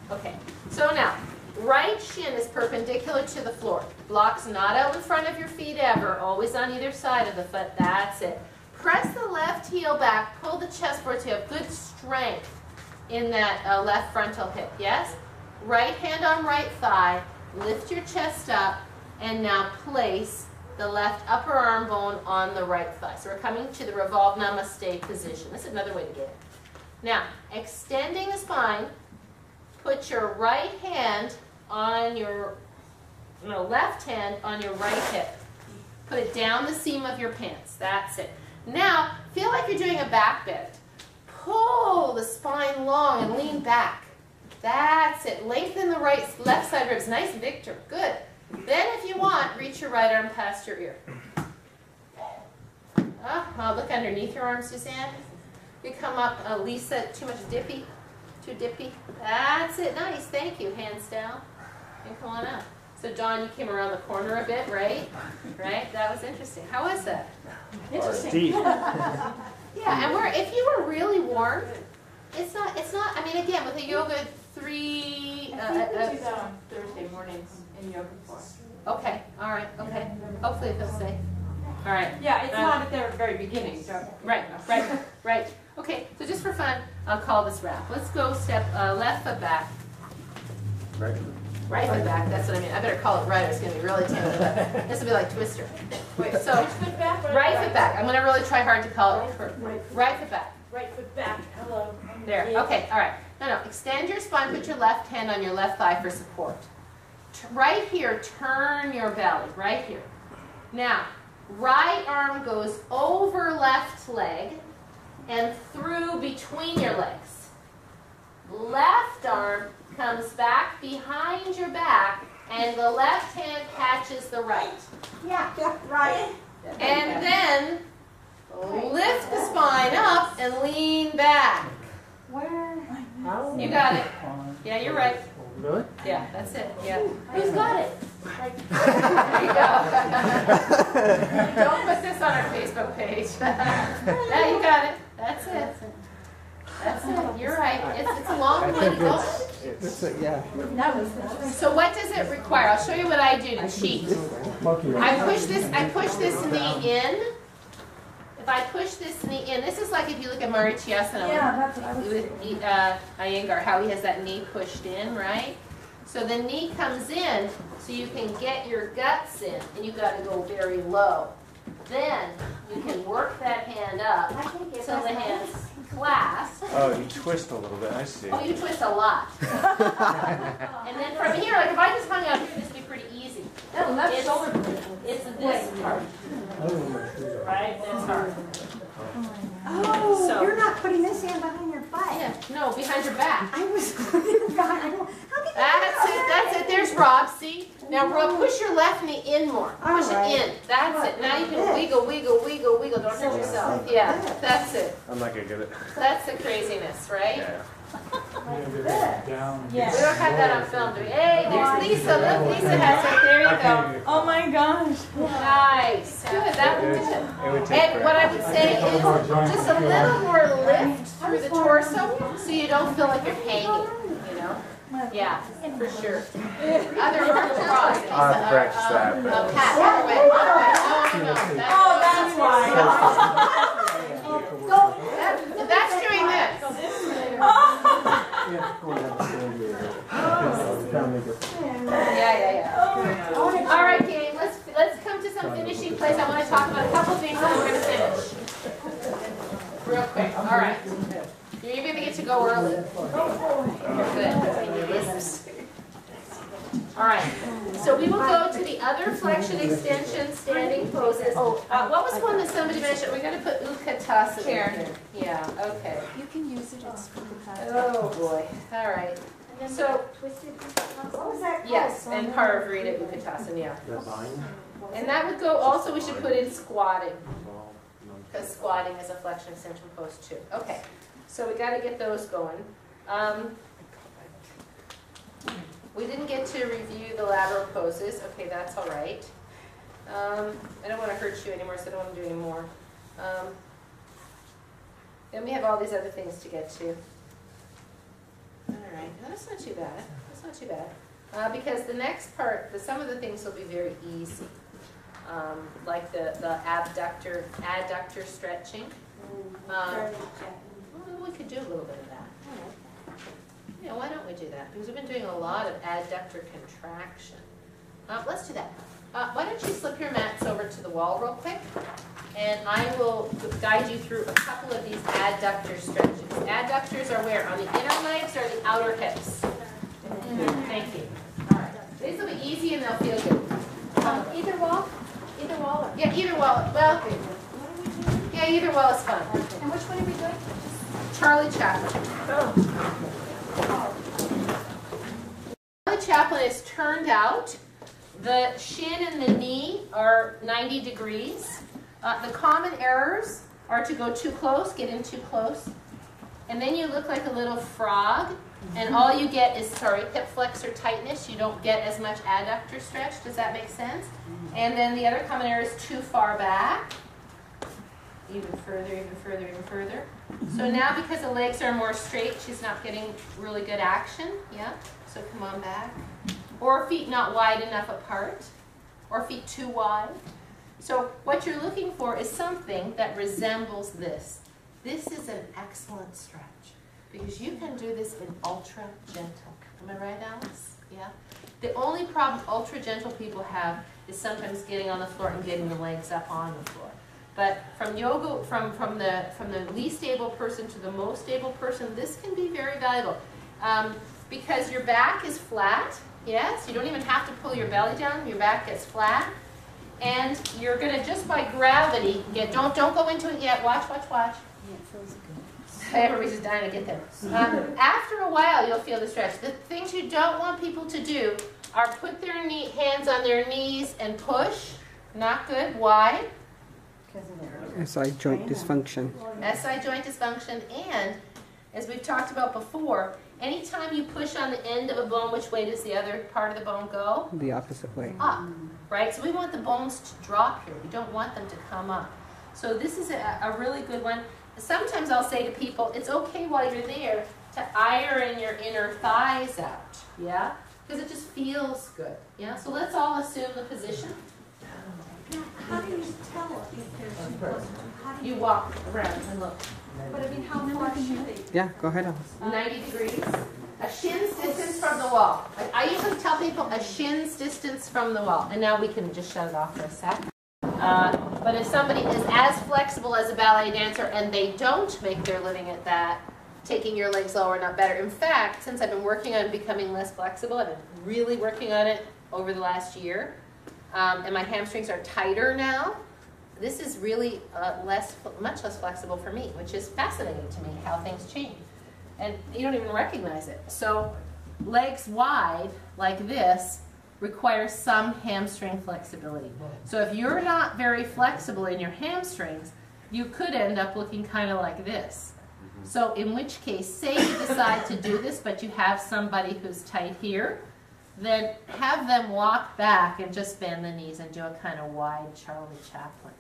Okay. So now, right shin is perpendicular to the floor. Blocks not out in front of your feet ever, always on either side of the foot. That's it. Press the left heel back, pull the chest forward so you have good strength in that left frontal hip, yes? Right hand on right thigh, lift your chest up, and now place the left upper arm bone on the right thigh. So we're coming to the revolved namaste position. This is another way to get it. Now, extending the spine, put your right hand on your, left hand on your right hip. Put it down the seam of your pants. That's it. Now, feel like you're doing a back bend. Pull the spine long and lean back. That's it. Lengthen the left side ribs. Nice, Victor. Good. Then, if you want, reach your right arm past your ear. Look underneath your arm, Suzanne. You come up, Lisa, too much dippy. Too dippy. That's it. Nice. Thank you. Hands down. And come on up. So, John, you came around the corner a bit, right? Right? That was interesting. How was that? Interesting. Yeah, and if you were really warm, it's not, I mean, again, with a yoga 3... I think we do that on Thursday mornings in yoga form. Okay. All right. Okay. Hopefully it feels safe. All right. Yeah, it's not at the very beginning, so. Right. Okay, so just for fun, I'll call this wrap. Let's go step left foot back. Right foot back, that's what I mean. I better call it right, or it's going to be really tentative. This will be like Twister. Wait, so which foot back? Right foot back. I'm going to really try hard to call it. Right foot back. Right foot back. Hello. There. Okay, all right. No, extend your spine, put your left hand on your left thigh for support. Right here, turn your belly, right here. Now, right arm goes over left leg and through between your legs. Left arm comes back behind your back and the left hand catches the right. Yeah, right. And then lift the spine up and lean back. Where? You got it. Yeah, you're right. Really? Yeah, that's it. Yeah. Who's got it? There you go. Don't put this on our Facebook page. Yeah, you got it. That's it. That's it. You're right. It's a long way to go. Yeah. That was So what does it require? I'll show you what I do to cheat. I push this knee in. If I push this knee in, this is like if you look at Marichiasana that's what I was with Iyengar, how he has that knee pushed in, right? So the knee comes in so you can get your guts in, and you got to go very low. Then you can work that hand up till the hands clasp. Oh, you twist a little bit, I see. Oh, you twist a lot. And then from here, like if I just hung out here, this would be pretty easy. No, that's It's- shoulder. It's this part, right? This part. Oh, So- you're not putting this hand behind your butt. Yeah, no, behind your back. I was God, I don't. How can That's it. There's Rob. See? Now, Rob, push your left knee in more. Push it in. That's it. Now you can wiggle, wiggle, wiggle, wiggle. Don't hurt yourself. Yeah, that's it. I'm not gonna get it. That's the craziness, right? Yeah. Down. We don't have that on film, do we? Hey, there's Lisa. Look, Lisa has it. There you go. Oh my gosh. Nice. Good. That would do it. It would take And what I would say is just a little more lift through the torso so you don't feel like you're hanging, you know? Yeah, for sure. Other arm cross. I'll practice that. Pat, other way. No. That's why. That's doing this. Yeah. All right, gang, let's come to some finishing place. I want to talk about a couple things and then we're going to finish. Real quick. All right. You're even going to get to go early. Good. All right. So we will go to the other flexion extension standing poses. What was one that somebody mentioned? We're going to put Utkatasana. Karen. Yeah, okay. You can use it as Oh, boy. All right. So, Twisted. What was that called? yes, and Paravrita Utkatasana, yeah. And that would go, also we should put in squatting, because squatting is a flexion extension pose too. Okay, so we got to get those going. We didn't get to review the lateral poses. Okay, that's all right. I don't want to hurt you anymore, so I don't want to do any more. Then we have all these other things to get to. All right, no, that's not too bad. That's not too bad. Because the next part, some of the things will be very easy. Like the adductor stretching. Well, we could do a little bit of that. Yeah, why don't we do that? Because we've been doing a lot of adductor contraction. Let's do that. Why don't you slip your mats over to the wall real quick, and I will guide you through a couple of these adductor stretches. Adductors are where? On the inner legs or the outer hips? Thank you. All right. These will be easy and they'll feel good. Either wall? Either wall? Or? Yeah, either wall. Well, yeah, either wall is fun. And which one are we doing? Charlie Chaplin. Charlie Chaplin is turned out. The shin and the knee are 90 degrees. The common errors are to go too close, get in too close. And then you look like a little frog. And all you get is, hip flexor tightness. You don't get as much adductor stretch. Does that make sense? And then the other common error is too far back. Even further, even further, even further. So now because the legs are more straight, she's not getting really good action. Yeah. So come on back. Or feet not wide enough apart. Or feet too wide. So what you're looking for is something that resembles this. This is an excellent stretch. Because you can do this in ultra gentle. Am I right, Alice? Yeah? The only problem ultra gentle people have is sometimes getting on the floor and getting the legs up on the floor. But from yoga, from the least stable person to the most stable person, this can be very valuable. because your back is flat. Yes, you don't even have to pull your belly down. Your back gets flat. And you're going to, just by gravity, don't go into it yet. Watch. Yeah, it feels good. Everybody's just dying to get there. After a while, you'll feel the stretch. The things you don't want people to do are put their hands on their knees and push. Not good. Why? SI joint dysfunction. SI joint dysfunction, and as we've talked about before, anytime you push on the end of a bone, which way does the other part of the bone go? The opposite way. Up, right? So we want the bones to drop here. We don't want them to come up. So this is a really good one. Sometimes I'll say to people, it's okay while you're there to iron your inner thighs out, yeah? Because it just feels good, yeah? So let's all assume the position. How do you tell if there's too close? How do You walk around and look. But I mean, how far should they? Yeah, go ahead, Alice. 90 degrees. A shin's distance from the wall. I usually tell people a shin's distance from the wall. And now we can just shut it off for a sec. But if somebody is as flexible as a ballet dancer and they don't make their living at that, taking your legs lower, not better. In fact, since I've been working on becoming less flexible, I've been really working on it over the last year. And my hamstrings are tighter now. This is really much less flexible for me, which is fascinating to me how things change. And you don't even recognize it. So legs wide like this requires some hamstring flexibility. So if you're not very flexible in your hamstrings, you could end up looking kind of like this. So in which case, say you decide to do this, but you have somebody who's tight here, then have them walk back and just bend the knees and do a kind of wide Charlie Chaplin,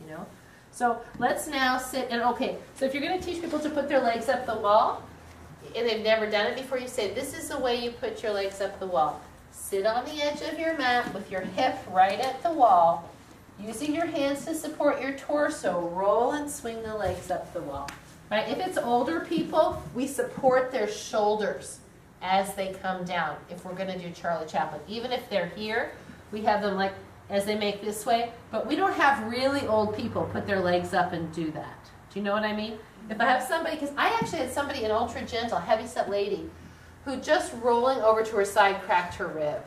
you know? So let's now sit, and okay, so if you're going to teach people to put their legs up the wall, and they've never done it before, you say, this is the way you put your legs up the wall. Sit on the edge of your mat with your hip right at the wall, using your hands to support your torso, roll and swing the legs up the wall. Right? If it's older people, we support their shoulders as they come down if we're going to do Charlie Chaplin. Even if they're here, we have them like as they make this way, but we don't have really old people put their legs up and do that. Do you know what I mean? If I have somebody, because I actually had somebody, an ultra gentle, heavy-set lady, who just rolling over to her side cracked her rib.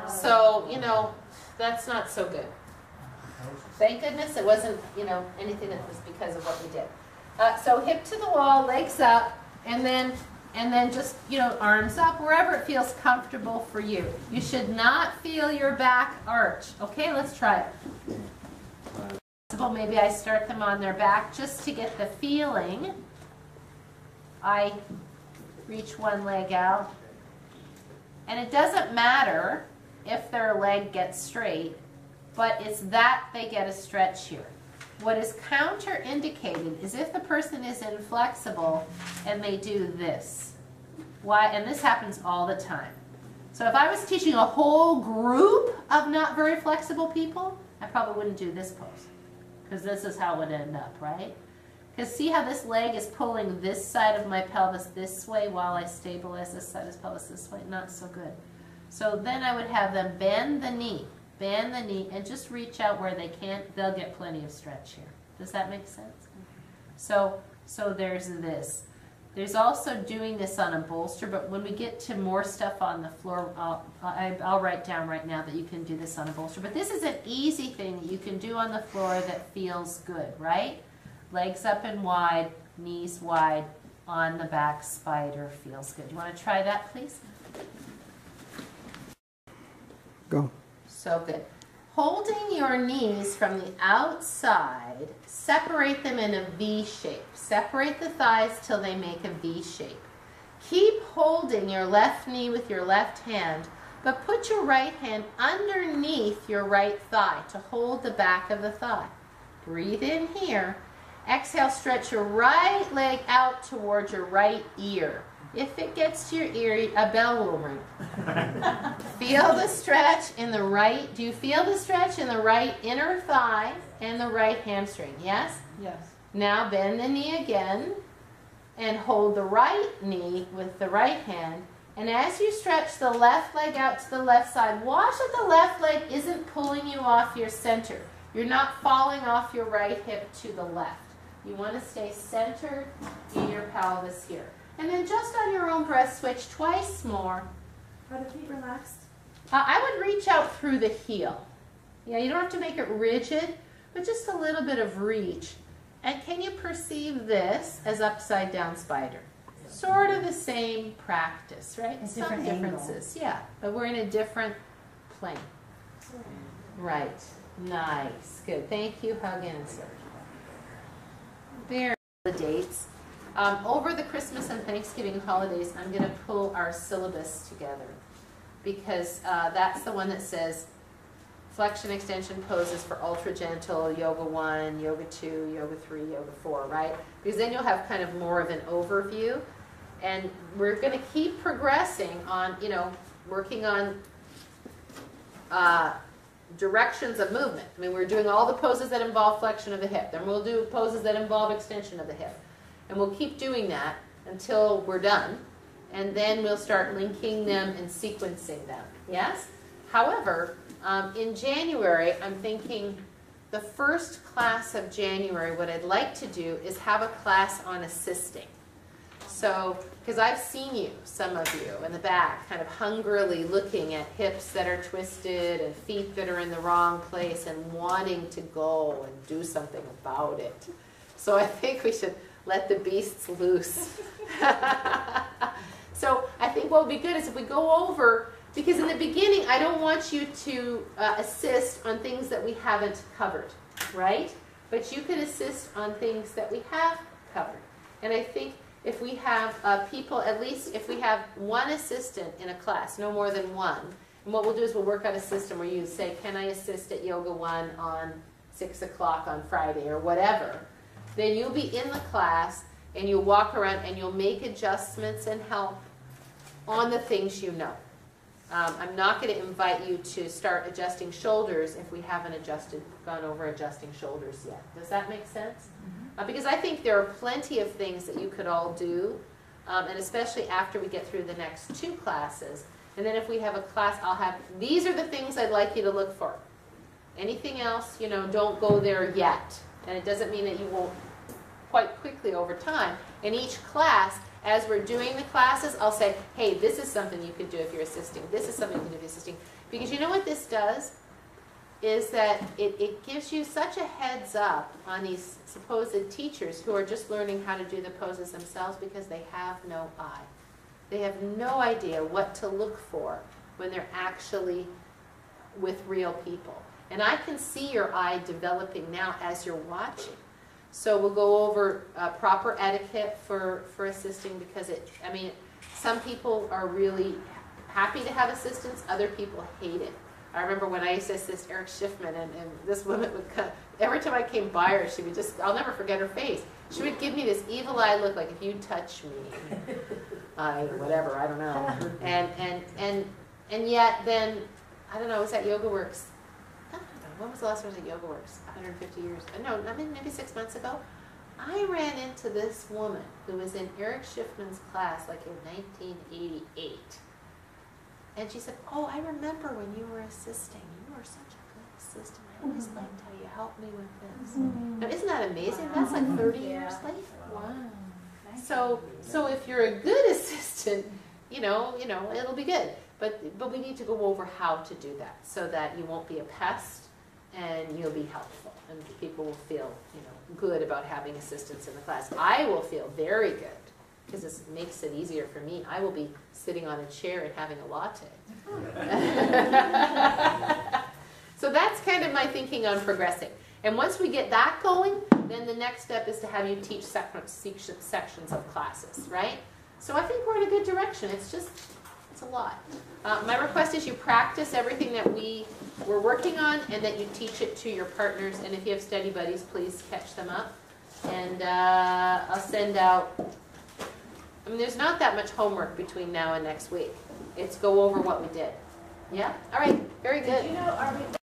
So, you know, that's not so good. Thank goodness it wasn't, you know, anything that was because of what we did. So hip to the wall, legs up, and then just, you know, arms up, wherever it feels comfortable for you. You should not feel your back arch. Okay, let's try it. Maybe I start them on their back just to get the feeling. I reach one leg out. And it doesn't matter if their leg gets straight, but it's that they get a stretch here. What is counterindicated is if the person is inflexible and they do this. Why? And this happens all the time. So if I was teaching a whole group of not very flexible people, I probably wouldn't do this pose. Because this is how it would end up, right? Because see how this leg is pulling this side of my pelvis this way while I stabilize this side of the pelvis this way? Not so good. So then I would have them bend the knee, and just reach out where they can't. They'll get plenty of stretch here. Does that make sense? So there's this. There's also doing this on a bolster, but when we get to more stuff on the floor, I'll write down right now that you can do this on a bolster. But this is an easy thing that you can do on the floor that feels good, right? Legs up and wide, knees wide, on the back, spider feels good. You want to try that, please? Go. So good. Holding your knees from the outside, separate them in a V shape. Separate the thighs till they make a V shape. Keep holding your left knee with your left hand, but put your right hand underneath your right thigh to hold the back of the thigh. Breathe in here. Exhale, stretch your right leg out towards your right ear. If it gets to your ear, a bell will ring. Feel the stretch in the right. Do you feel the stretch in the right inner thigh and the right hamstring? Yes? Yes. Now bend the knee again and hold the right knee with the right hand. And as you stretch the left leg out to the left side, watch that the left leg isn't pulling you off your center. You're not falling off your right hip to the left. You want to stay centered in your pelvis here. And then just on your own breath, switch twice more. Are the feet relaxed? I would reach out through the heel. Yeah, you don't have to make it rigid, but just a little bit of reach. And can you perceive this as upside down spider? Sort of the same practice, right? A Some different angle. differences, yeah, but we're in a different plane. Right, nice, good. Thank you, hug insert. There are the dates. Over the Christmas and Thanksgiving holidays, I'm going to pull our syllabus together because that's the one that says flexion extension poses for ultra gentle, yoga 1, yoga 2, yoga 3, yoga 4, right? Because then you'll have kind of more of an overview. And we're going to keep progressing on, you know, working on directions of movement. I mean, we're doing all the poses that involve flexion of the hip. Then we'll do poses that involve extension of the hip. And we'll keep doing that until we're done. And then we'll start linking them and sequencing them. Yes? However, in January, I'm thinking the first class of January, what I'd like to do is have a class on assisting. So, because I've seen you, some of you, in the back, kind of hungrily looking at hips that are twisted and feet that are in the wrong place and wanting to go and do something about it. So I think we should let the beasts loose. So I think what would be good is if we go over, because in the beginning, I don't want you to assist on things that we haven't covered, right? But you can assist on things that we have covered. And I think if we have people, at least if we have one assistant in a class, no more than one, and what we'll do is we'll work out a system where you say, can I assist at Yoga 1 on 6 o'clock on Friday or whatever, then you'll be in the class and you'll walk around and you'll make adjustments and help on the things you know. I'm not going to invite you to start adjusting shoulders if we haven't gone over adjusting shoulders yet. Does that make sense? Because I think there are plenty of things that you could all do, and especially after we get through the next 2 classes. And then if we have a class, I'll have, these are the things I'd like you to look for. Anything else, you know, don't go there yet. And it doesn't mean that you won't quite quickly over time. In each class, as we're doing the classes, I'll say, hey, this is something you could do if you're assisting. This is something you can do if you're assisting. Because you know what this does? Is that it gives you such a heads up on these supposed teachers who are just learning how to do the poses themselves because they have no eye. They have no idea what to look for when they're actually with real people. And I can see your eye developing now as you're watching. So we'll go over proper etiquette for assisting because I mean, some people are really happy to have assistance, other people hate it. I remember when I used to assist Eric Schiffman, and this woman would come, every time I came by her, she would just, I'll never forget her face. She would give me this evil-eyed look like, if you touch me, whatever, I don't know. And yet then, I don't know, it was at Yoga Works. I don't know, when was the last time I was at Yoga Works? 150 years, no, I mean, maybe 6 months ago. I ran into this woman who was in Eric Schiffman's class like in 1988. And she said, oh, I remember when you were assisting. You were such a good assistant. I always liked how you helped me with this. Now, isn't that amazing? That's like 30 years later. Wow. So if you're a good assistant, you know, it'll be good. But we need to go over how to do that so that you won't be a pest and you'll be helpful. And people will feel, good about having assistants in the class. I will feel very good. Because it makes it easier for me. I will be sitting on a chair and having a latte. So that's kind of my thinking on progressing. And once we get that going, then the next step is to have you teach sections of classes, right? So I think we're in a good direction. It's a lot. My request is you practice everything that we're working on and that you teach it to your partners. And if you have study buddies, please catch them up. And I'll send out... I mean, there's not that much homework between now and next week. It's go over what we did. Yeah? All right. Very good. Did you know, are we